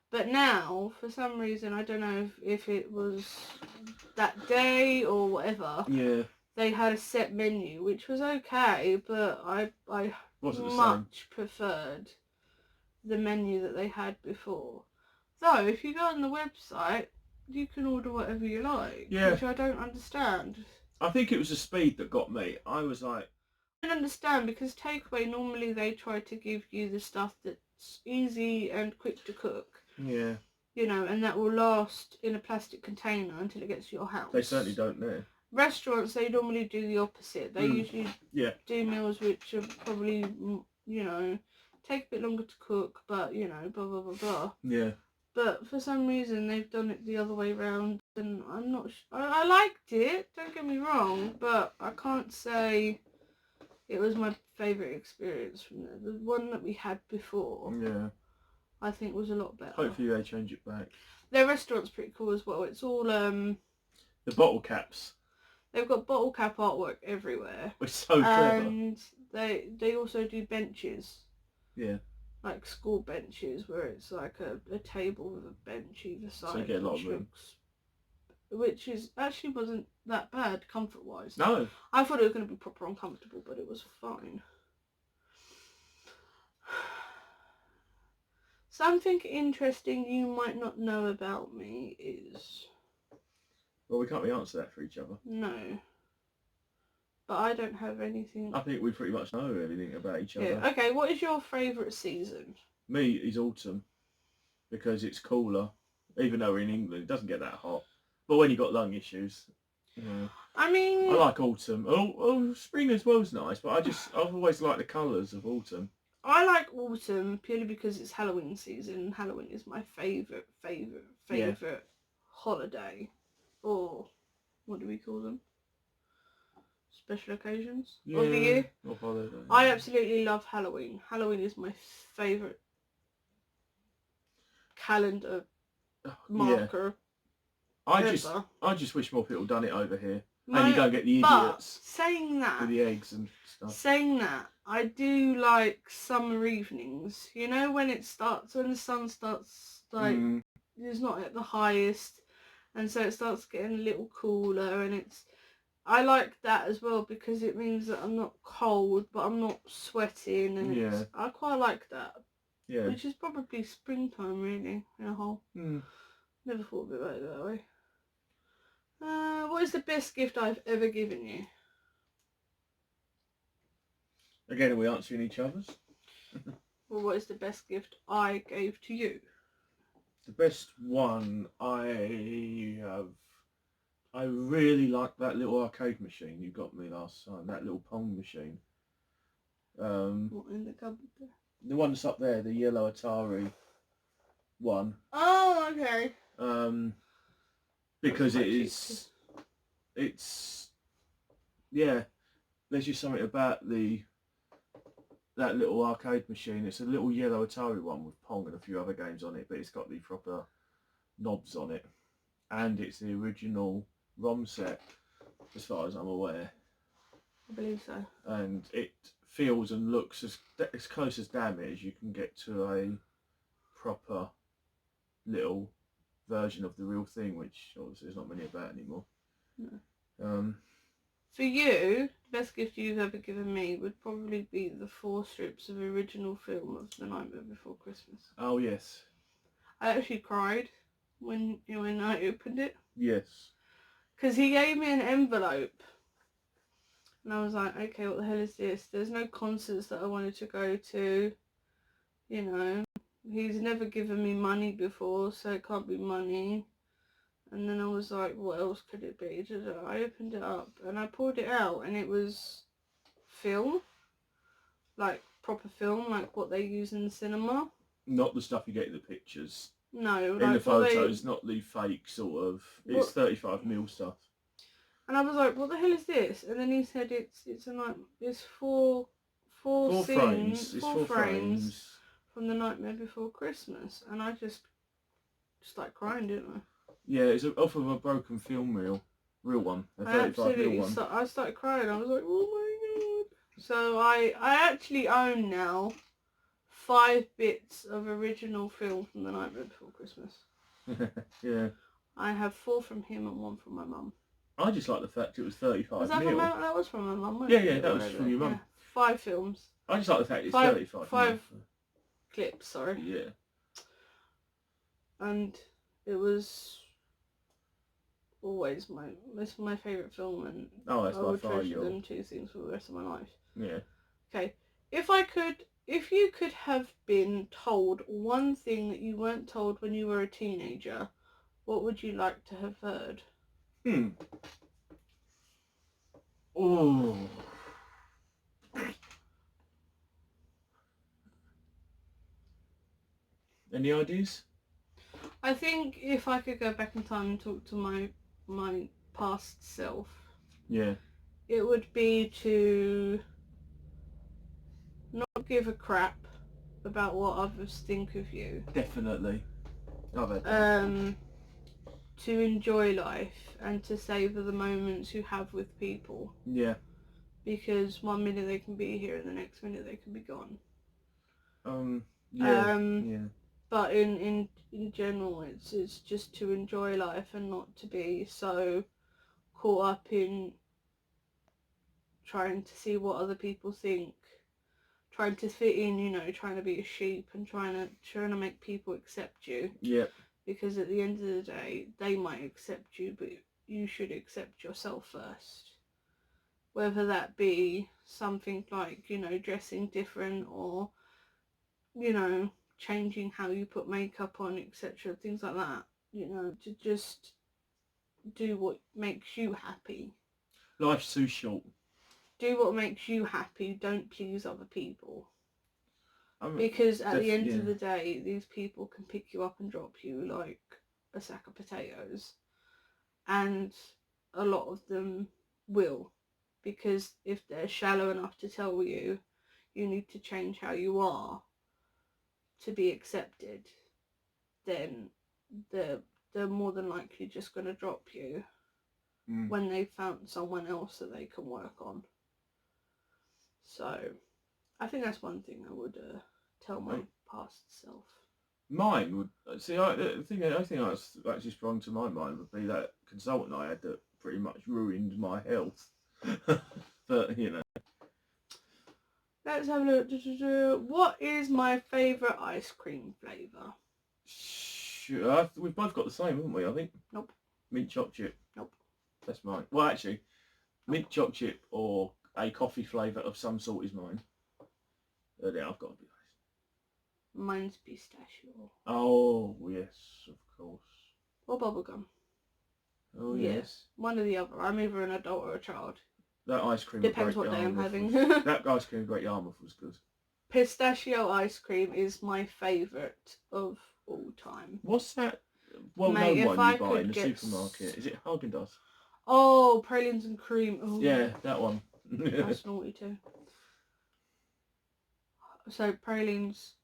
But now, for some reason, I don't know if it was that day or whatever. Yeah. They had a set menu, which was okay, but I much preferred the menu that they had before. Though, if you go on the website, you can order whatever you like, which I don't understand. I think it was the speed that got me. I was like... I don't understand, because takeaway, normally they try to give you the stuff that's easy and quick to cook. Yeah. You know, and that will last in a plastic container until it gets to your house. They certainly don't there. Restaurants, they normally do the opposite. They usually do meals which are probably, you know, take a bit longer to cook, but, you know, blah, blah, blah, blah. Yeah. But for some reason, they've done it the other way round, and I'm not I liked it, don't get me wrong, but I can't say it was my favourite experience from there. The one that we had before, I think was a lot better. Hopefully they change it back. Their restaurant's pretty cool as well. It's all, the bottle caps. They've got bottle cap artwork everywhere. Which is so clever. And they also do benches. Yeah. Like school benches, where it's like a table with a bench either side. So you get a lot of room. Which actually wasn't that bad comfort-wise. No. I thought it was going to be proper uncomfortable, but it was fine. Something interesting you might not know about me is... Well, we can't really answer that for each other. No. But I don't have anything... I think we pretty much know everything about each other. Yeah. Okay, what is your favourite season? Me is autumn. Because it's cooler. Even though we're in England, it doesn't get that hot. But when you've got lung issues... I mean... I like autumn. Oh, spring as well is nice, but I've always liked the colours of autumn. I like autumn purely because it's Halloween season. Halloween is my favourite holiday. Or, what do we call them? Special occasions of the year. Or holiday. I absolutely love Halloween. Halloween is my favourite calendar marker. I just wish more people done it over here. And you don't get the idiots saying that, with the eggs and stuff. Saying that, I do like summer evenings. You know, when the sun starts, like, it's not at the highest, and so it starts getting a little cooler, and I like that as well, because it means that I'm not cold, but I'm not sweating, and I quite like that. Yeah. Which is probably springtime, really, in a whole. Never thought of it that way. What is the best gift I've ever given you? Again, are we answering each other's? Well, what is the best gift I gave to you? The best one I have I really like that little arcade machine you got me last time. That little Pong machine. What, in the cupboard there? The one that's up there, the yellow Atari one. Oh, okay. Because it's yeah. There's just something about that little arcade machine. It's a little yellow Atari one with Pong and a few other games on it, but it's got the proper knobs on it, and it's the original ROM set, as far as I'm aware. I believe so. And it feels and looks as close as damn it as you can get to a proper little version of the real thing, which obviously there's not many about anymore. No. For you, the best gift you've ever given me would probably be the 4 strips of original film of The Nightmare Before Christmas. Oh yes. I actually cried when I opened it. Yes. Because he gave me an envelope. And I was like, okay, what the hell is this? There's no concerts that I wanted to go to. You know, he's never given me money before, so it can't be money. And then I was like, what else could it be? I opened it up and I pulled it out and it was film. Like proper film, like what they use in the cinema. Not the stuff you get in the pictures. No, in the photos, not the fake sort of. It's 35mm stuff. And I was like, what the hell is this? And then he said it's four frames. It's 4 frames from The Nightmare Before Christmas. And I just started crying, didn't I? Yeah, it's off of a broken film reel. Real one. A 35mm one. I started crying. I was like, oh my god. So I actually own now 5 bits of original film from The Nightmare Before Christmas. Yeah. I have 4 from him and 1 from my mum. I just like the fact it was 35mm. Was that from my, that was from my mum? Yeah, that was from your mum. Yeah. 5 films. I just like the fact it's 35mm. 5 clips, sorry. Yeah. And it was always my favourite film, and I would treasure them 2 things for the rest of my life. Yeah. Okay, if you could have been told one thing that you weren't told when you were a teenager, what would you like to have heard? Oh. Any ideas? I think if I could go back in time and talk to my past self, yeah, it would be to not give a crap about what others think of you. Definitely. To enjoy life and to savour the moments you have with people. Yeah. Because one minute they can be here and the next minute they can be gone. Yeah. But in general, it's just to enjoy life and not to be so caught up in trying to see what other people think, trying to fit in, trying to be a sheep and trying to make people accept you. Yeah. Because at the end of the day, they might accept you, but you should accept yourself first. Whether that be something like, dressing different or, changing how you put makeup on, etc. Things like that. To just do what makes you happy. Life's too short. Do what makes you happy. Don't please other people. Because at the end of the day, these people can pick you up and drop you like a sack of potatoes. And a lot of them will. Because if they're shallow enough to tell you, you need to change how you are to be accepted, then they're more than likely just going to drop you when they've found someone else that they can work on. So, I think that's one thing I would tell my past self. Mine would see. The thing that's actually sprung to my mind would be that consultant I had that pretty much ruined my health. But let's have a look. What is my favourite ice cream flavour? Sure, we've both got the same, haven't we? I think. Nope. Mint choc chip. Nope. That's mine. Well, actually, mint choc chip or a coffee flavour of some sort is mine. Yeah, I've got to be honest. Mine's pistachio. Oh, yes, of course. Or bubblegum. Oh yes. One or the other. I'm either an adult or a child. That ice cream. Depends what day I'm having. That ice cream at Great Yarmouth was good. Pistachio ice cream is my favourite of all time. What's that well-known one you buy in the supermarket? Is it Haagen-Dazs? Oh, pralines and cream. Oh. Yeah, that one. That's naughty too. So pralines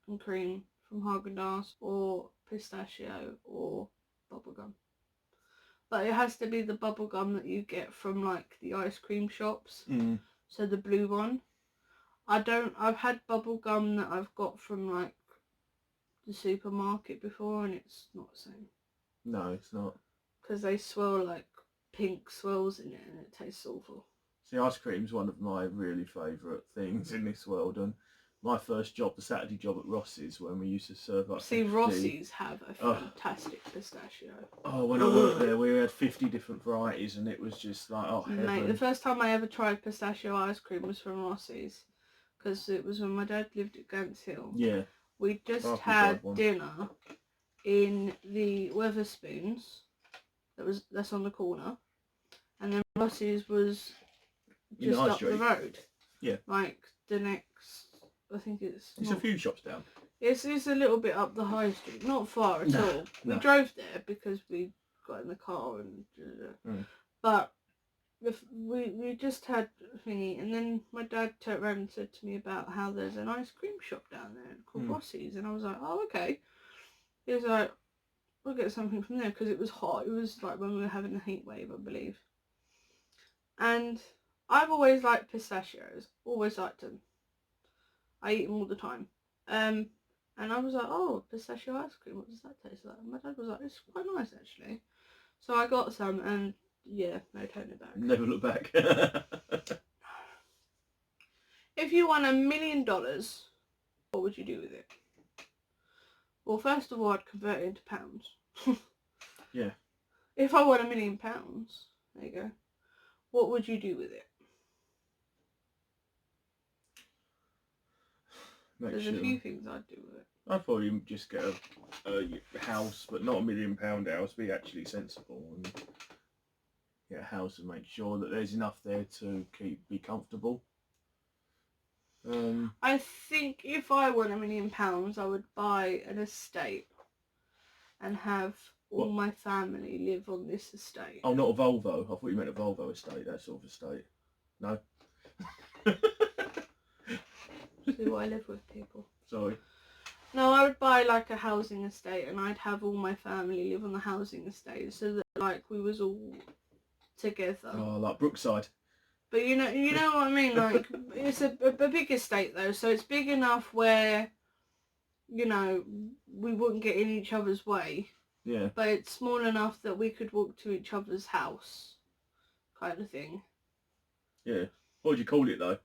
and cream from Haagen-Dazs, or pistachio, or bubblegum. But it has to be the bubblegum that you get from like the ice cream shops. Mm. So the blue one. I've had bubblegum that I've got from like the supermarket before, and it's not the same. No, it's not. Because they swirl like pink swirls in it, and it tastes awful. See, ice cream's one of my really favourite things in this world, and my first job, the Saturday job at Ross's, when we used to serve up. See, 50... Ross's have a fantastic pistachio. Oh, when I worked there, we had 50 different varieties, and it was just like, oh, heaven. Mate, the first time I ever tried pistachio ice cream was from Ross's, because it was when my dad lived at Gants Hill. Yeah. We just had dinner in the Weatherspoons, that's on the corner, and then Ross's was just up the road. Yeah. Like the next, I think it's a few shops down. It's a little bit up the high street, not far at all. We drove there because we got in the car and but we just had a thingy, and then my dad turned around and said to me about how there's an ice cream shop down there called Ross's, and I was like, oh, okay. He was like, we'll get something from there, because it was hot. It was like when we were having a heat wave, I believe. And I've always liked pistachios, always liked them. I eat them all the time. And I was like, oh, pistachio ice cream, what does that taste like? And my dad was like, it's quite nice actually. So I got some, and yeah, no turning back. Never look back. If you won $1 million, what would you do with it? Well, first of all, I'd convert it into pounds. Yeah. If I won £1 million, there you go. What would you do with it? There's a few things I'd do with it. I'd probably just get a house, but not £1 million house. Be actually sensible and get a house and make sure that there's enough there to be comfortable. I think if I won £1 million, I would buy an estate and have all my family live on this estate. Oh, not a Volvo. I thought you meant a Volvo estate, that sort of estate. No. See what I live with, people. Sorry. No, I would buy like a housing estate, and I'd have all my family live on the housing estate, so that like we was all together. Oh, like Brookside. But you know what I mean. Like it's a big estate though, so it's big enough where, you know, we wouldn't get in each other's way. Yeah. But it's small enough that we could walk to each other's house, kind of thing. Yeah. What would you call it though?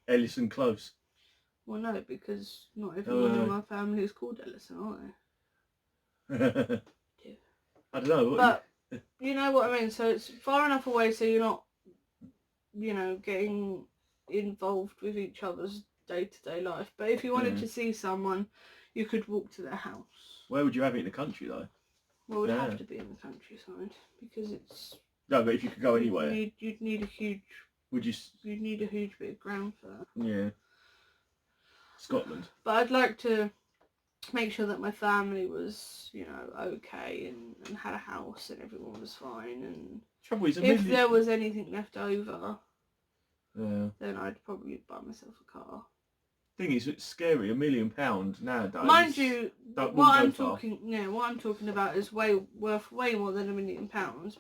Ellison Close. Well, no, because not everyone in my family is called Ellison, aren't they? Yeah. I don't know. But you know what I mean. So it's far enough away so you're not, you know, getting involved with each other's day-to-day life. But if you wanted to see someone, you could walk to their house. Where would you have it in the country though? Well, it would have to be in the countryside because it's. No, but if you could go anywhere, you'd need a huge. Would you? You'd need a huge bit of ground for that. Yeah. Scotland. But I'd like to make sure that my family was, you know, okay and had a house and everyone was fine. And trouble is, if there was anything left over, then I'd probably buy myself a car. Thing is, it's scary. £1 million nowadays. Mind you, what I'm talking about is worth way more than £1 million.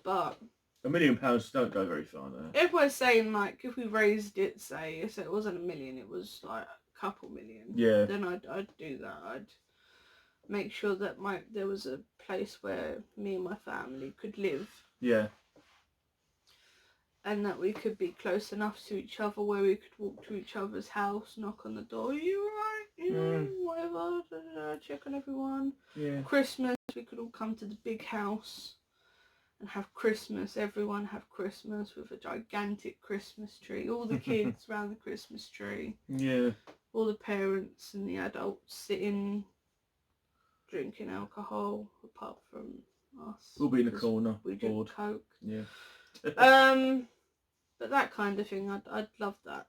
But £1 million don't go very far now. If we're saying like if we raised it, say so it wasn't $1 million, it was like a couple million. Yeah. Then I'd do that. I'd make sure that there was a place where me and my family could live. Yeah. And that we could be close enough to each other where we could walk to each other's house, knock on the door, you alright? You know, whatever, check on everyone. Yeah. Christmas, we could all come to the big house and have Christmas. Everyone have Christmas with a gigantic Christmas tree. All the kids around the Christmas tree. Yeah. All the parents and the adults sitting, drinking alcohol, apart from us. We'll be in the corner. We bored. drink Coke. Yeah. But that kind of thing, I'd love that.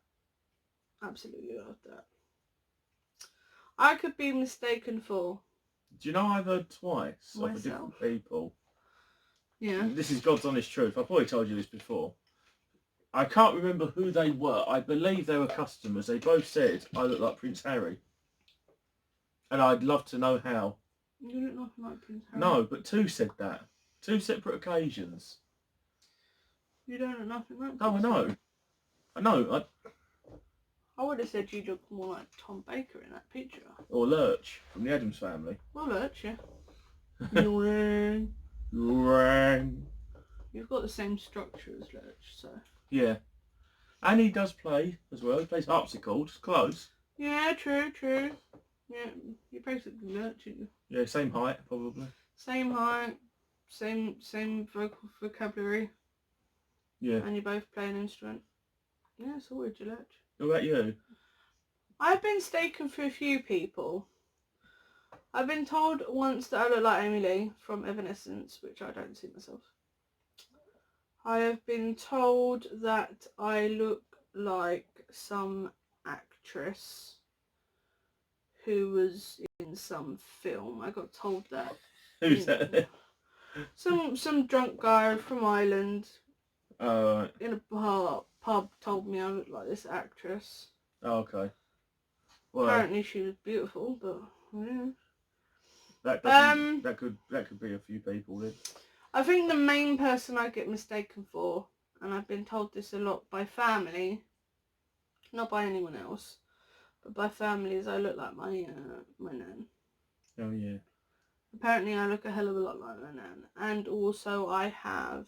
Absolutely love that. I could be mistaken for. Do you know I've heard twice Myself? of different people? Yeah. This is God's honest truth. I've probably told you this before. I can't remember who they were. I believe they were customers. They both said I look like Prince Harry. And I'd love to know how. You look nothing like Prince Harry. No, but two said that. Two separate occasions. You don't look nothing like Prince Oh, I know. Harry. I know. I would have said you look more like Tom Baker in that picture. Or Lurch from the Addams Family. Well, Lurch, yeah. You've got the same structure as Lurch, so... Yeah. And he does play as well. He plays harpsichord. It's close. Yeah, true. Yeah, you're basically Lurch, aren't you? Yeah, same height, probably. Same height, same vocal vocabulary. Yeah. And you both play an instrument. Yeah, it's always your Lurch. What about you? I've been mistaken for a few people. I've been told once that I look like Amy Lee from Evanescence, which I don't see myself. I have been told that I look like some actress who was in some film. I got told that. Who's that? Some drunk guy from Ireland in a pub told me I look like this actress. Oh, okay. Well, Apparently she was beautiful, but yeah. that could be a few people then. I think the main person I get mistaken for, and I've been told this a lot by family, not by anyone else, but by family, is I look like my nan. Oh yeah. Apparently I look a hell of a lot like my nan, and also I have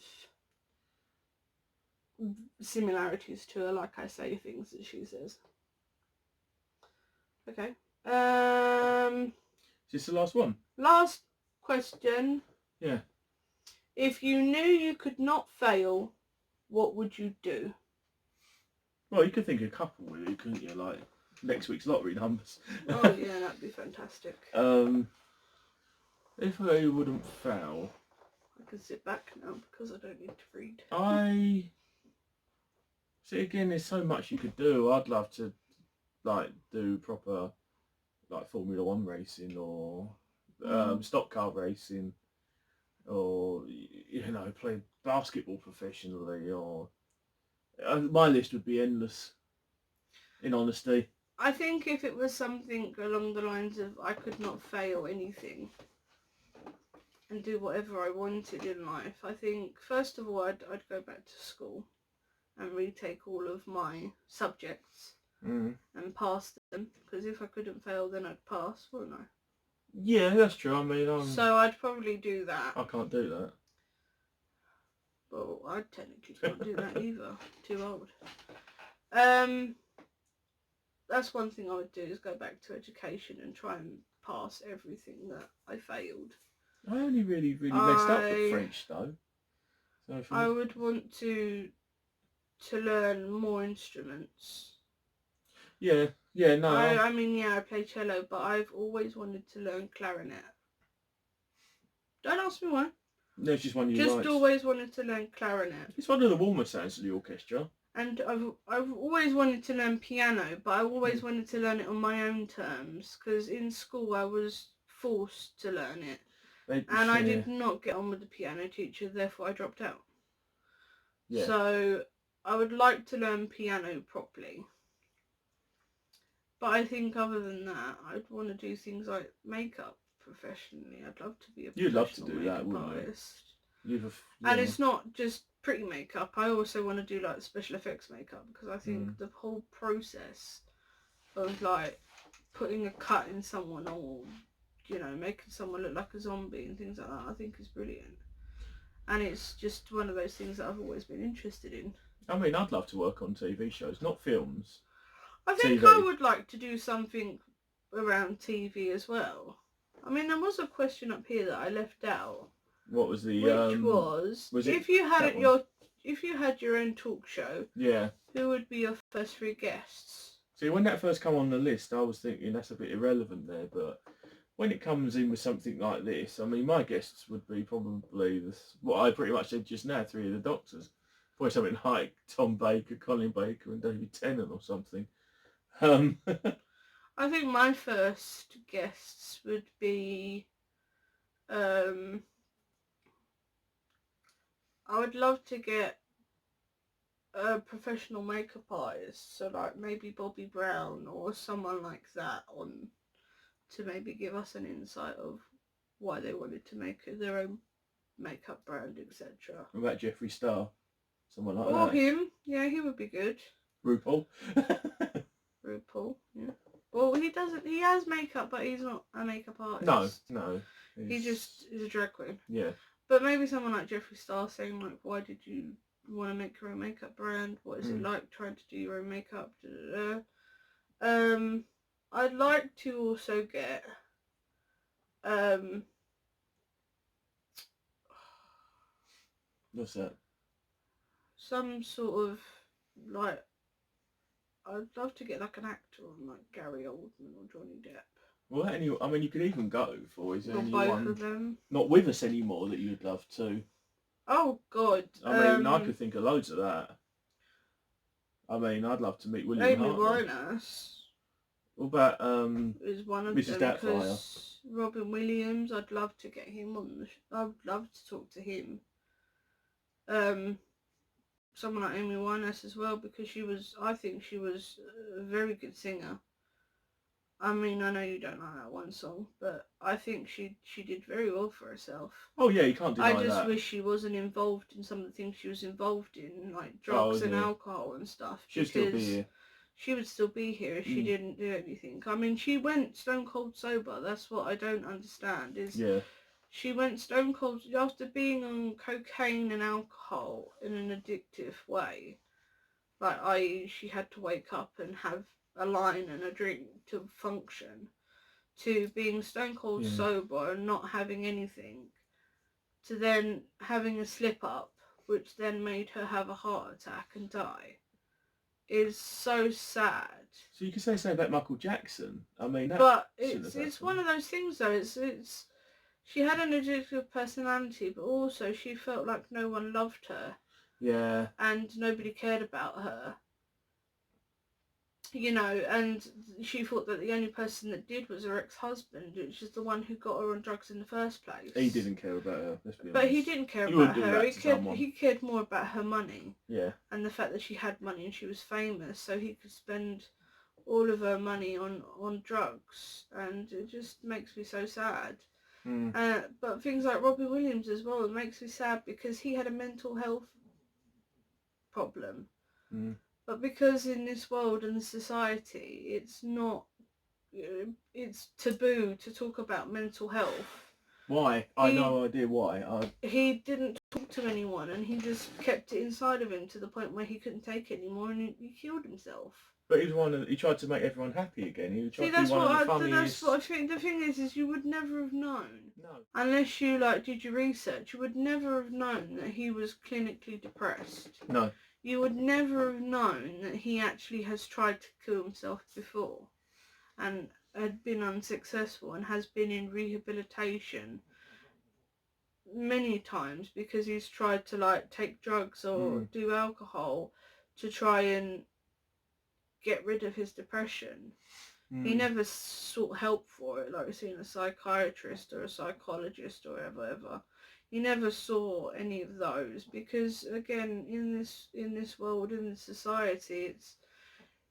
similarities to her, like I say things that she says. Okay. Is this the last one? Last question. Yeah. If you knew you could not fail, what would you do? Well, you could think of a couple, really, couldn't you? Like next week's lottery numbers. Oh yeah, that'd be fantastic. If I wouldn't fail, I can sit back now because I don't need to read. I see again. There's so much you could do. I'd love to, like, do proper, like Formula One racing or stock car racing, or play basketball professionally. Or my list would be endless. In honesty, I think if it was something along the lines of I could not fail anything and do whatever I wanted in life, I think first of all I'd go back to school and retake all of my subjects and pass them, because if I couldn't fail then I'd pass, wouldn't I? Yeah, that's true. I mean, so I'd probably do that. I can't do that. Well, I technically can't do that either. Too old. That's one thing I would do, is go back to education and try and pass everything that I failed. I only really messed up with French though. So I would want to learn more instruments. Yeah, no. I mean, I play cello, but I've always wanted to learn clarinet. Don't ask me why. No, it's just one you Just liked. always wanted to learn clarinet. It's one of the warmer sounds of the orchestra. And I've always wanted to learn piano, but I always wanted to learn it on my own terms, because in school I was forced to learn it. And I did not get on with the piano teacher, therefore I dropped out. Yeah. So I would like to learn piano properly. But I think other than that, I'd want to do things like makeup professionally. I'd love to be a professional You'd love to do that, makeup wouldn't artist. you? And it's not just pretty makeup. I also want to do like special effects makeup, because I think the whole process of like putting a cut in someone, or making someone look like a zombie and things like that, I think is brilliant. And it's just one of those things that I've always been interested in. I mean, I'd love to work on TV shows, not films. I think TV. I would like to do something around TV as well. I mean, there was a question up here that I left out. What was the which was if you had your own talk show, yeah, who would be your first 3 guests? See, when that first came on the list, I was thinking that's a bit irrelevant there, but when it comes in with something like this, I mean, my guests would be probably what I pretty much said just now, 3 of the Doctors. Probably something like Tom Baker, Colin Baker and David Tennant or something. I think my first guests would be, I would love to get a professional makeup artist, so like maybe Bobbi Brown or someone like that on, to maybe give us an insight of why they wanted to make their own makeup brand, etc. What about Jeffree Star? Someone like or that. him, yeah, he would be good. RuPaul. RuPaul, yeah. Well, he has makeup, but he's not a makeup artist. No. He just is a drag queen. Yeah. But maybe someone like Jeffree Star saying, like, why did you want to make your own makeup brand? What is it like trying to do your own makeup? I'd like to also get what's that? some sort of, like, I'd love to get like an actor on, like Gary Oldman or Johnny Depp. Well, I mean, you could even go for, is there anyone both of them not with us anymore that you'd love to? Oh God! I mean, I could think of loads of that. I mean, I'd love to meet William Amy Hartnell. Winehouse. What about is one of Mrs. them, Doubtfire? Robin Williams. I'd love to get him on the. I'd love to talk to him. Someone like Amy Winehouse as well, because I think she was a very good singer. I mean, I know you don't like that one song, but I think she did very well for herself. Oh yeah, you can't deny that. I just wish she wasn't involved in some of the things she was involved in, like drugs and alcohol and stuff. She'd still be here. She would still be here if she didn't do anything. I mean, she went stone cold sober. That's what I don't understand. She went stone cold after being on cocaine and alcohol in an addictive way. Like, i.e. she had to wake up and have a line and a drink to function, to being stone cold sober and not having anything, to then having a slip up, which then made her have a heart attack and die, is so sad. So you could say something about Michael Jackson. I mean, but it's one of those things though. It's she had an addictive personality, but also she felt like no one loved her. Yeah. And nobody cared about her. You know, and she thought that the only person that did was her ex-husband, which is the one who got her on drugs in the first place. He didn't care about her, let's be honest. But he didn't care about her. He cared more about her money. Yeah. And the fact that she had money and she was famous, so he could spend all of her money on drugs, and it just makes me so sad. But things like Robbie Williams as well, it makes me sad because he had a mental health problem. But because in this world and society, it's taboo to talk about mental health. Why? I have no idea why. He didn't talk to anyone, and he just kept it inside of him to the point where he couldn't take it anymore, and he killed himself. But he tried to make everyone happy again. He tried to be one of the funniest. That's what I think. The thing is you would never have known. No. Unless you did your research, you would never have known that he was clinically depressed. No. You would never have known that he actually has tried to kill himself before and had been unsuccessful and has been in rehabilitation many times because he's tried to take drugs or do alcohol to try and get rid of his depression. He never sought help for it, like seeing a psychiatrist or a psychologist or whatever. He never saw any of those because, again, in this world, in this society,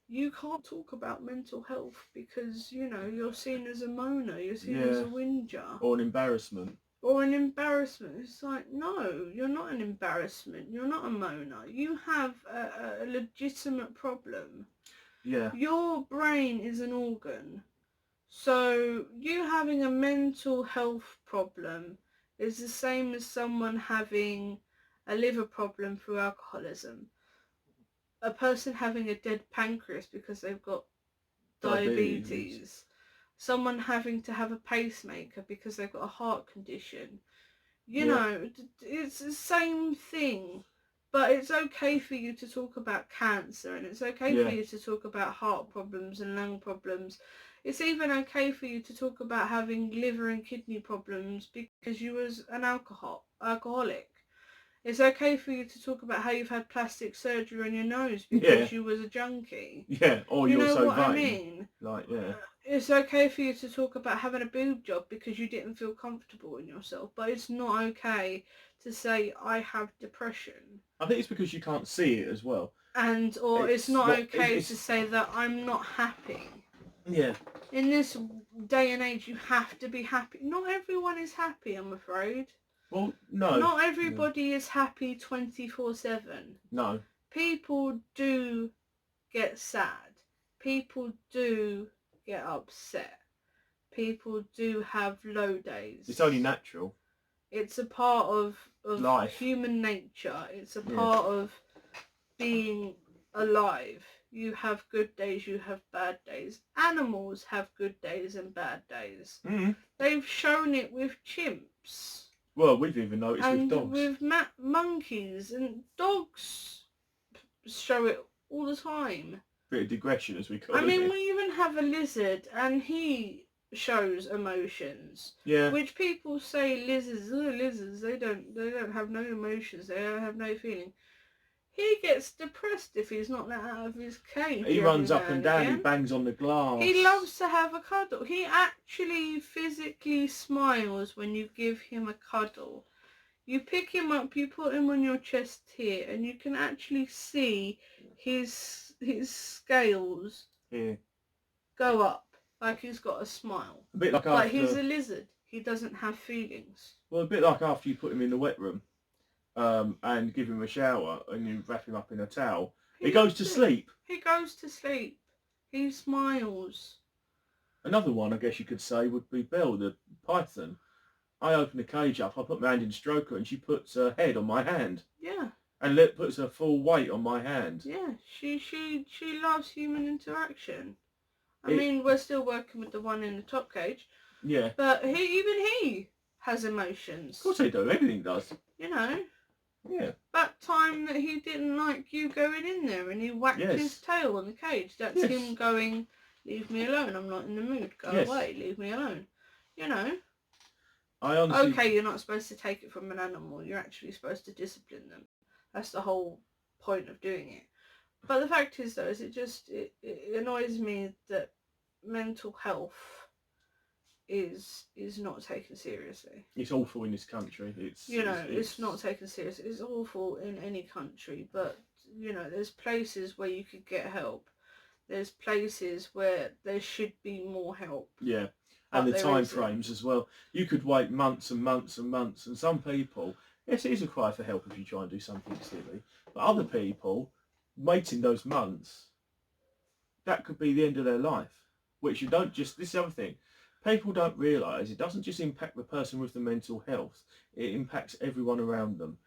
you can't talk about mental health because, you're seen as a moaner, you're seen as a whinger. Or an embarrassment. It's like, no, you're not an embarrassment. You're not a moaner. You have a legitimate problem. Yeah. Your brain is an organ. So you having a mental health problem is the same as someone having a liver problem through alcoholism. A person having a dead pancreas because they've got diabetes. Someone having to have a pacemaker because they've got a heart condition. You know, it's the same thing. But it's okay for you to talk about cancer, and it's okay Yeah. for you to talk about heart problems and lung problems. It's even okay for you to talk about having liver and kidney problems because you was an alcoholic. It's okay for you to talk about how you've had plastic surgery on your nose because you was a junkie. Yeah, or You you're know so what vain. I mean? Like, yeah. It's okay for you to talk about having a boob job because you didn't feel comfortable in yourself, but it's not okay to say I have depression. I think it's because you can't see it as well. And or it's not okay to say that I'm not happy. Yeah. In this day and age, you have to be happy. Not everyone is happy, I'm afraid. Well, no. Not everybody is happy 24/7. No. People do get sad. People do get upset. People do have low days. It's only natural. It's a part of life. Human nature. It's a part of being alive. You have good days, you have bad days. Animals have good days and bad days. Mm-hmm. They've shown it with chimps. Well, we've even noticed with dogs. And with monkeys and dogs show it all the time. Bit of digression, as we call it. I mean, we even have a lizard, and he shows emotions. Yeah. Which people say lizards, they don't have no emotions, they don't have no feeling. He gets depressed if he's not let out of his cage. He runs up and down, he bangs on the glass. He loves to have a cuddle. He actually physically smiles when you give him a cuddle. You pick him up, you put him on your chest here, and you can actually see his scales go up, like he's got a smile. A bit like after... he's a lizard. He doesn't have feelings. Well, a bit like after you put him in the wet room. And give him a shower and you wrap him up in a towel. He goes to sleep. He goes to sleep. He smiles. Another one, I guess you could say, would be Belle, the python. I open the cage up, I put my hand in, stroke her, and she puts her head on my hand. Yeah. And puts her full weight on my hand. Yeah, she loves human interaction. I mean, we're still working with the one in the top cage. Yeah. But he has emotions. Of course they do. Everything does. You know. Yeah. That time that he didn't like you going in there and he whacked his tail on the cage. That's him going, leave me alone, I'm not in the mood. Go away, leave me alone. You know. Okay, you're not supposed to take it from an animal. You're actually supposed to discipline them. That's the whole point of doing it. But the fact is, though, is it annoys me that mental health is not taken seriously. It's awful in this country. It's not taken seriously. It's awful in any country, but there's places where you could get help. There's places where there should be more help. Yeah, and the time frames as well. You could wait months and months and months, and some people, yes, it is a cry for help if you try and do something silly, but other people, waiting those months, that could be the end of their life. Which you don't just, this is the other thing, people don't realise it doesn't just impact the person with the mental health, it impacts everyone around them.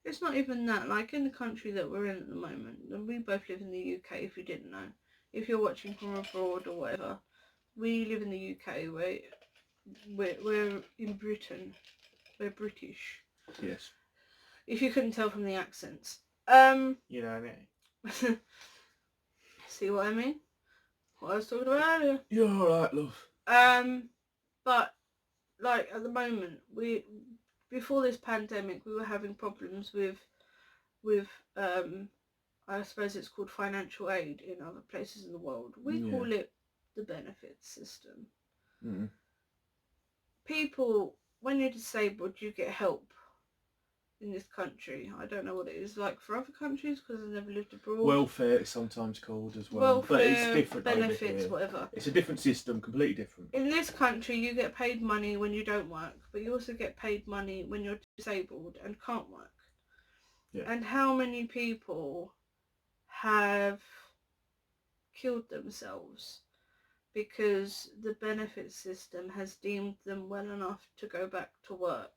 It's not even that, like in the country that we're in at the moment, and we both live in the UK if you didn't know, if you're watching from abroad or whatever, we live in the UK, we're in Britain, we're British. Yes. If you couldn't tell from the accents. You know what I mean? See what I mean? What I was talking about earlier. You're alright, love. But like at the moment, before this pandemic, we were having problems with I suppose it's called financial aid in other places in the world. We call it the benefits system. Mm-hmm. People, when you're disabled, you get help in this country. I don't know what it is like for other countries because I've never lived abroad. Welfare is sometimes called as well. Welfare, but it's different benefits, whatever. It's a different system, completely different. In this country, you get paid money when you don't work, but you also get paid money when you're disabled and can't work. Yeah. And how many people have killed themselves because the benefit system has deemed them well enough to go back to work?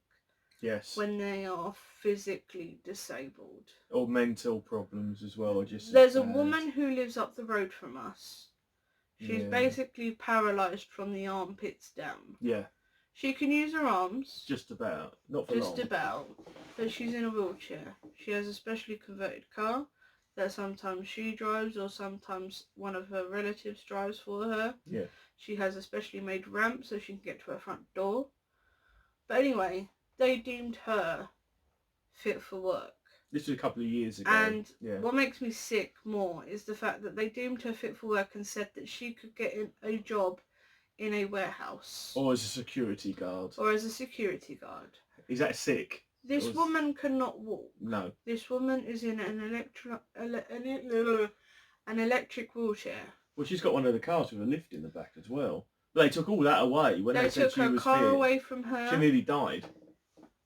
Yes. When they are physically disabled. Or mental problems as well. There's a woman who lives up the road from us. She's basically paralysed from the armpits down. Yeah. She can use her arms. Just about. Not for long. Just about. But she's in a wheelchair. She has a specially converted car that sometimes she drives or sometimes one of her relatives drives for her. Yeah. She has a specially made ramp so she can get to her front door. But anyway, they deemed her fit for work. This was a couple of years ago. And what makes me sick more is the fact that they deemed her fit for work and said that she could get a job in a warehouse. Or as a security guard. Is that sick? This woman cannot walk. No. This woman is in an electric wheelchair. Well, she's got one of the cars with a lift in the back as well. But they took all that away when they said she was fit. They took her car away from her. She nearly died.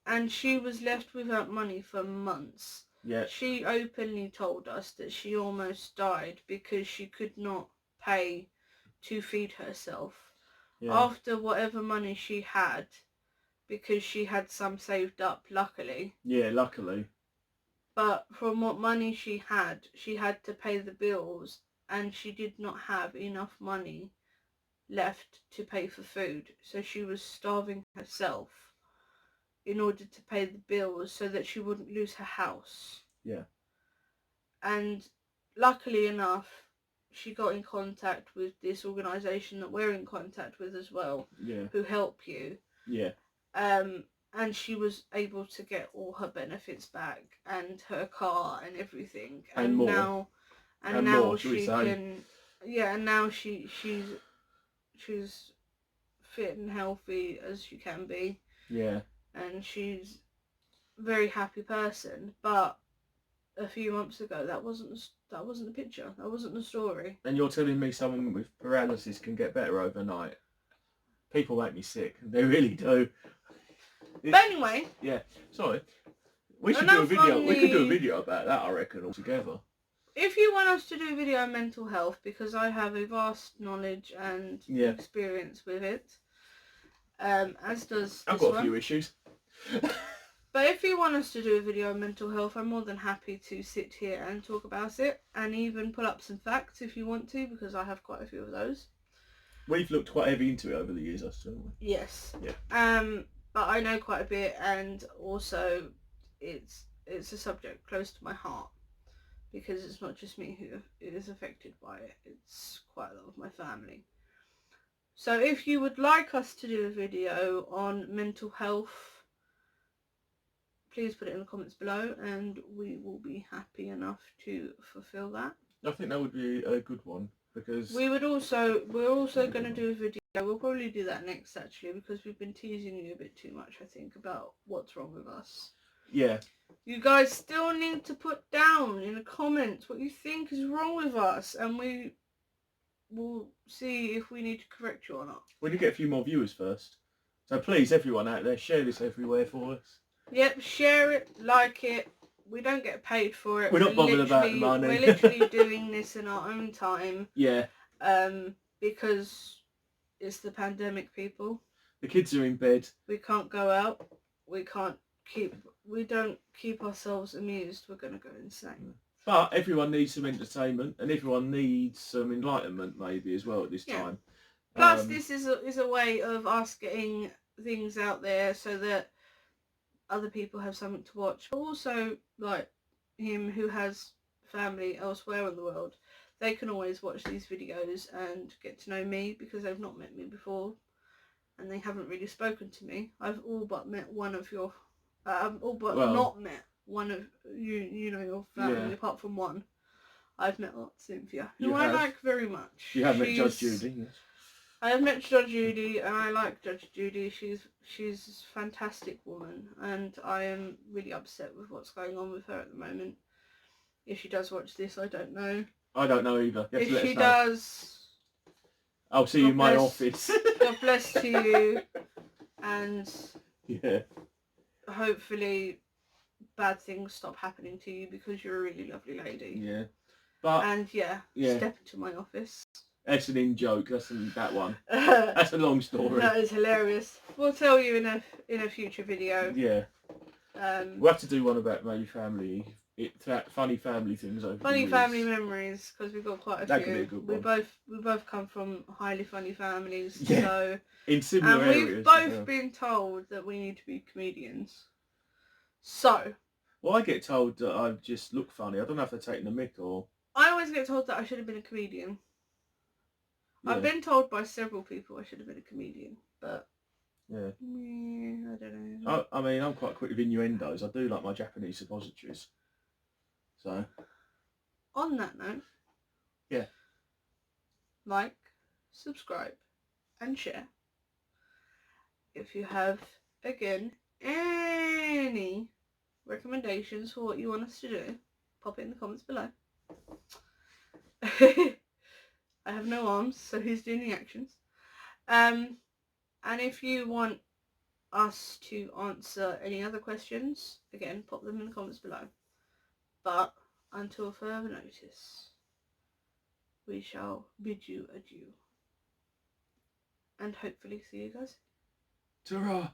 And she was left without money for months. Yeah. She openly told us that she almost died because she could not pay to feed herself. Yeah. After whatever money she had, because she had some saved up, luckily. Yeah, luckily. But from what money she had to pay the bills, and she did not have enough money left to pay for food. So she was starving herself in order to pay the bills so that she wouldn't lose her house. Yeah. And luckily enough, she got in contact with this organisation that we're in contact with as well. Yeah. Who help you. Yeah. And she was able to get all her benefits back and her car and everything. And more. Now she can. Yeah, and now she's fit and healthy as she can be. Yeah. And she's a very happy person, but a few months ago that wasn't the picture. That wasn't the story. And you're telling me someone with paralysis can get better overnight? People make me sick. They really do. But anyway. Yeah. Sorry. We should do a video. We could do a video about that, I reckon, altogether. If you want us to do a video on mental health, because I have a vast knowledge and experience with it, as does I've got a few issues. But if you want us to do a video on mental health, I'm more than happy to sit here and talk about it, and even pull up some facts if you want to, because I have quite a few of those. We've looked quite heavy into it over the years, haven't we? Yes. Yeah. But I know quite a bit, and also it's a subject close to my heart, because it's not just me who is affected by it, it's quite a lot of my family. So if you would like us to do a video on mental health, please put it in the comments below and we will be happy enough to fulfill that. I think that would be a good one, because we're also going to do a video. We'll probably do that next, actually, because we've been teasing you a bit too much, I think, about what's wrong with us. Yeah. You guys still need to put down in the comments what you think is wrong with us, and we will see if we need to correct you or not. We need to get a few more viewers first. So please, everyone out there, share this everywhere for us. Yep, share it, like it. We don't get paid for it. We're not bothered about money. We're literally doing this in our own time. Yeah. Because it's the pandemic, people. The kids are in bed. We can't go out. We don't keep ourselves amused. We're going to go insane. But everyone needs some entertainment, and everyone needs some enlightenment maybe as well at this time. Plus, this is a way of us getting things out there so that other people have something to watch. Also, like him who has family elsewhere in the world, they can always watch these videos and get to know me, because they've not met me before and they haven't really spoken to me. I've all but met one of your not met one of you know, your family, apart from one. I've met Cynthia, who I like very much. You have met Judge Judy, yes. I have met Judge Judy, and I like Judge Judy. She's a fantastic woman, and I am really upset with what's going on with her at the moment. If she does watch this, I don't know. I don't know either. If she does, I'll see you in my office. God bless to you, and hopefully bad things stop happening to you, because you're a really lovely lady. Yeah. Step into my office. That's an in-joke. That's that one. That's a long story. That is hilarious. We'll tell you in a future video. Yeah. We'll have to do one about maybe family funny family things over funny the years. family memories, because we've got quite a That few. could be a good one. We both come from highly funny families, Yeah, so in similar and areas. we've both been told that we need to be comedians. So. Well, I get told that I just look funny. I don't know if they're taking the mick or. I always get told that I should have been a comedian. Yeah. I've been told by several people I should have been a comedian, but yeah, I don't know. I mean, I'm quite quick with innuendos. I do like my Japanese suppositories. So. On that note. Yeah. Like, subscribe, and share. If you have, again, any recommendations for what you want us to do, pop it in the comments below. I have no arms, so who's doing the actions? And if you want us to answer any other questions, again, pop them in the comments below. But until further notice, we shall bid you adieu. And hopefully see you guys. Ta-ra!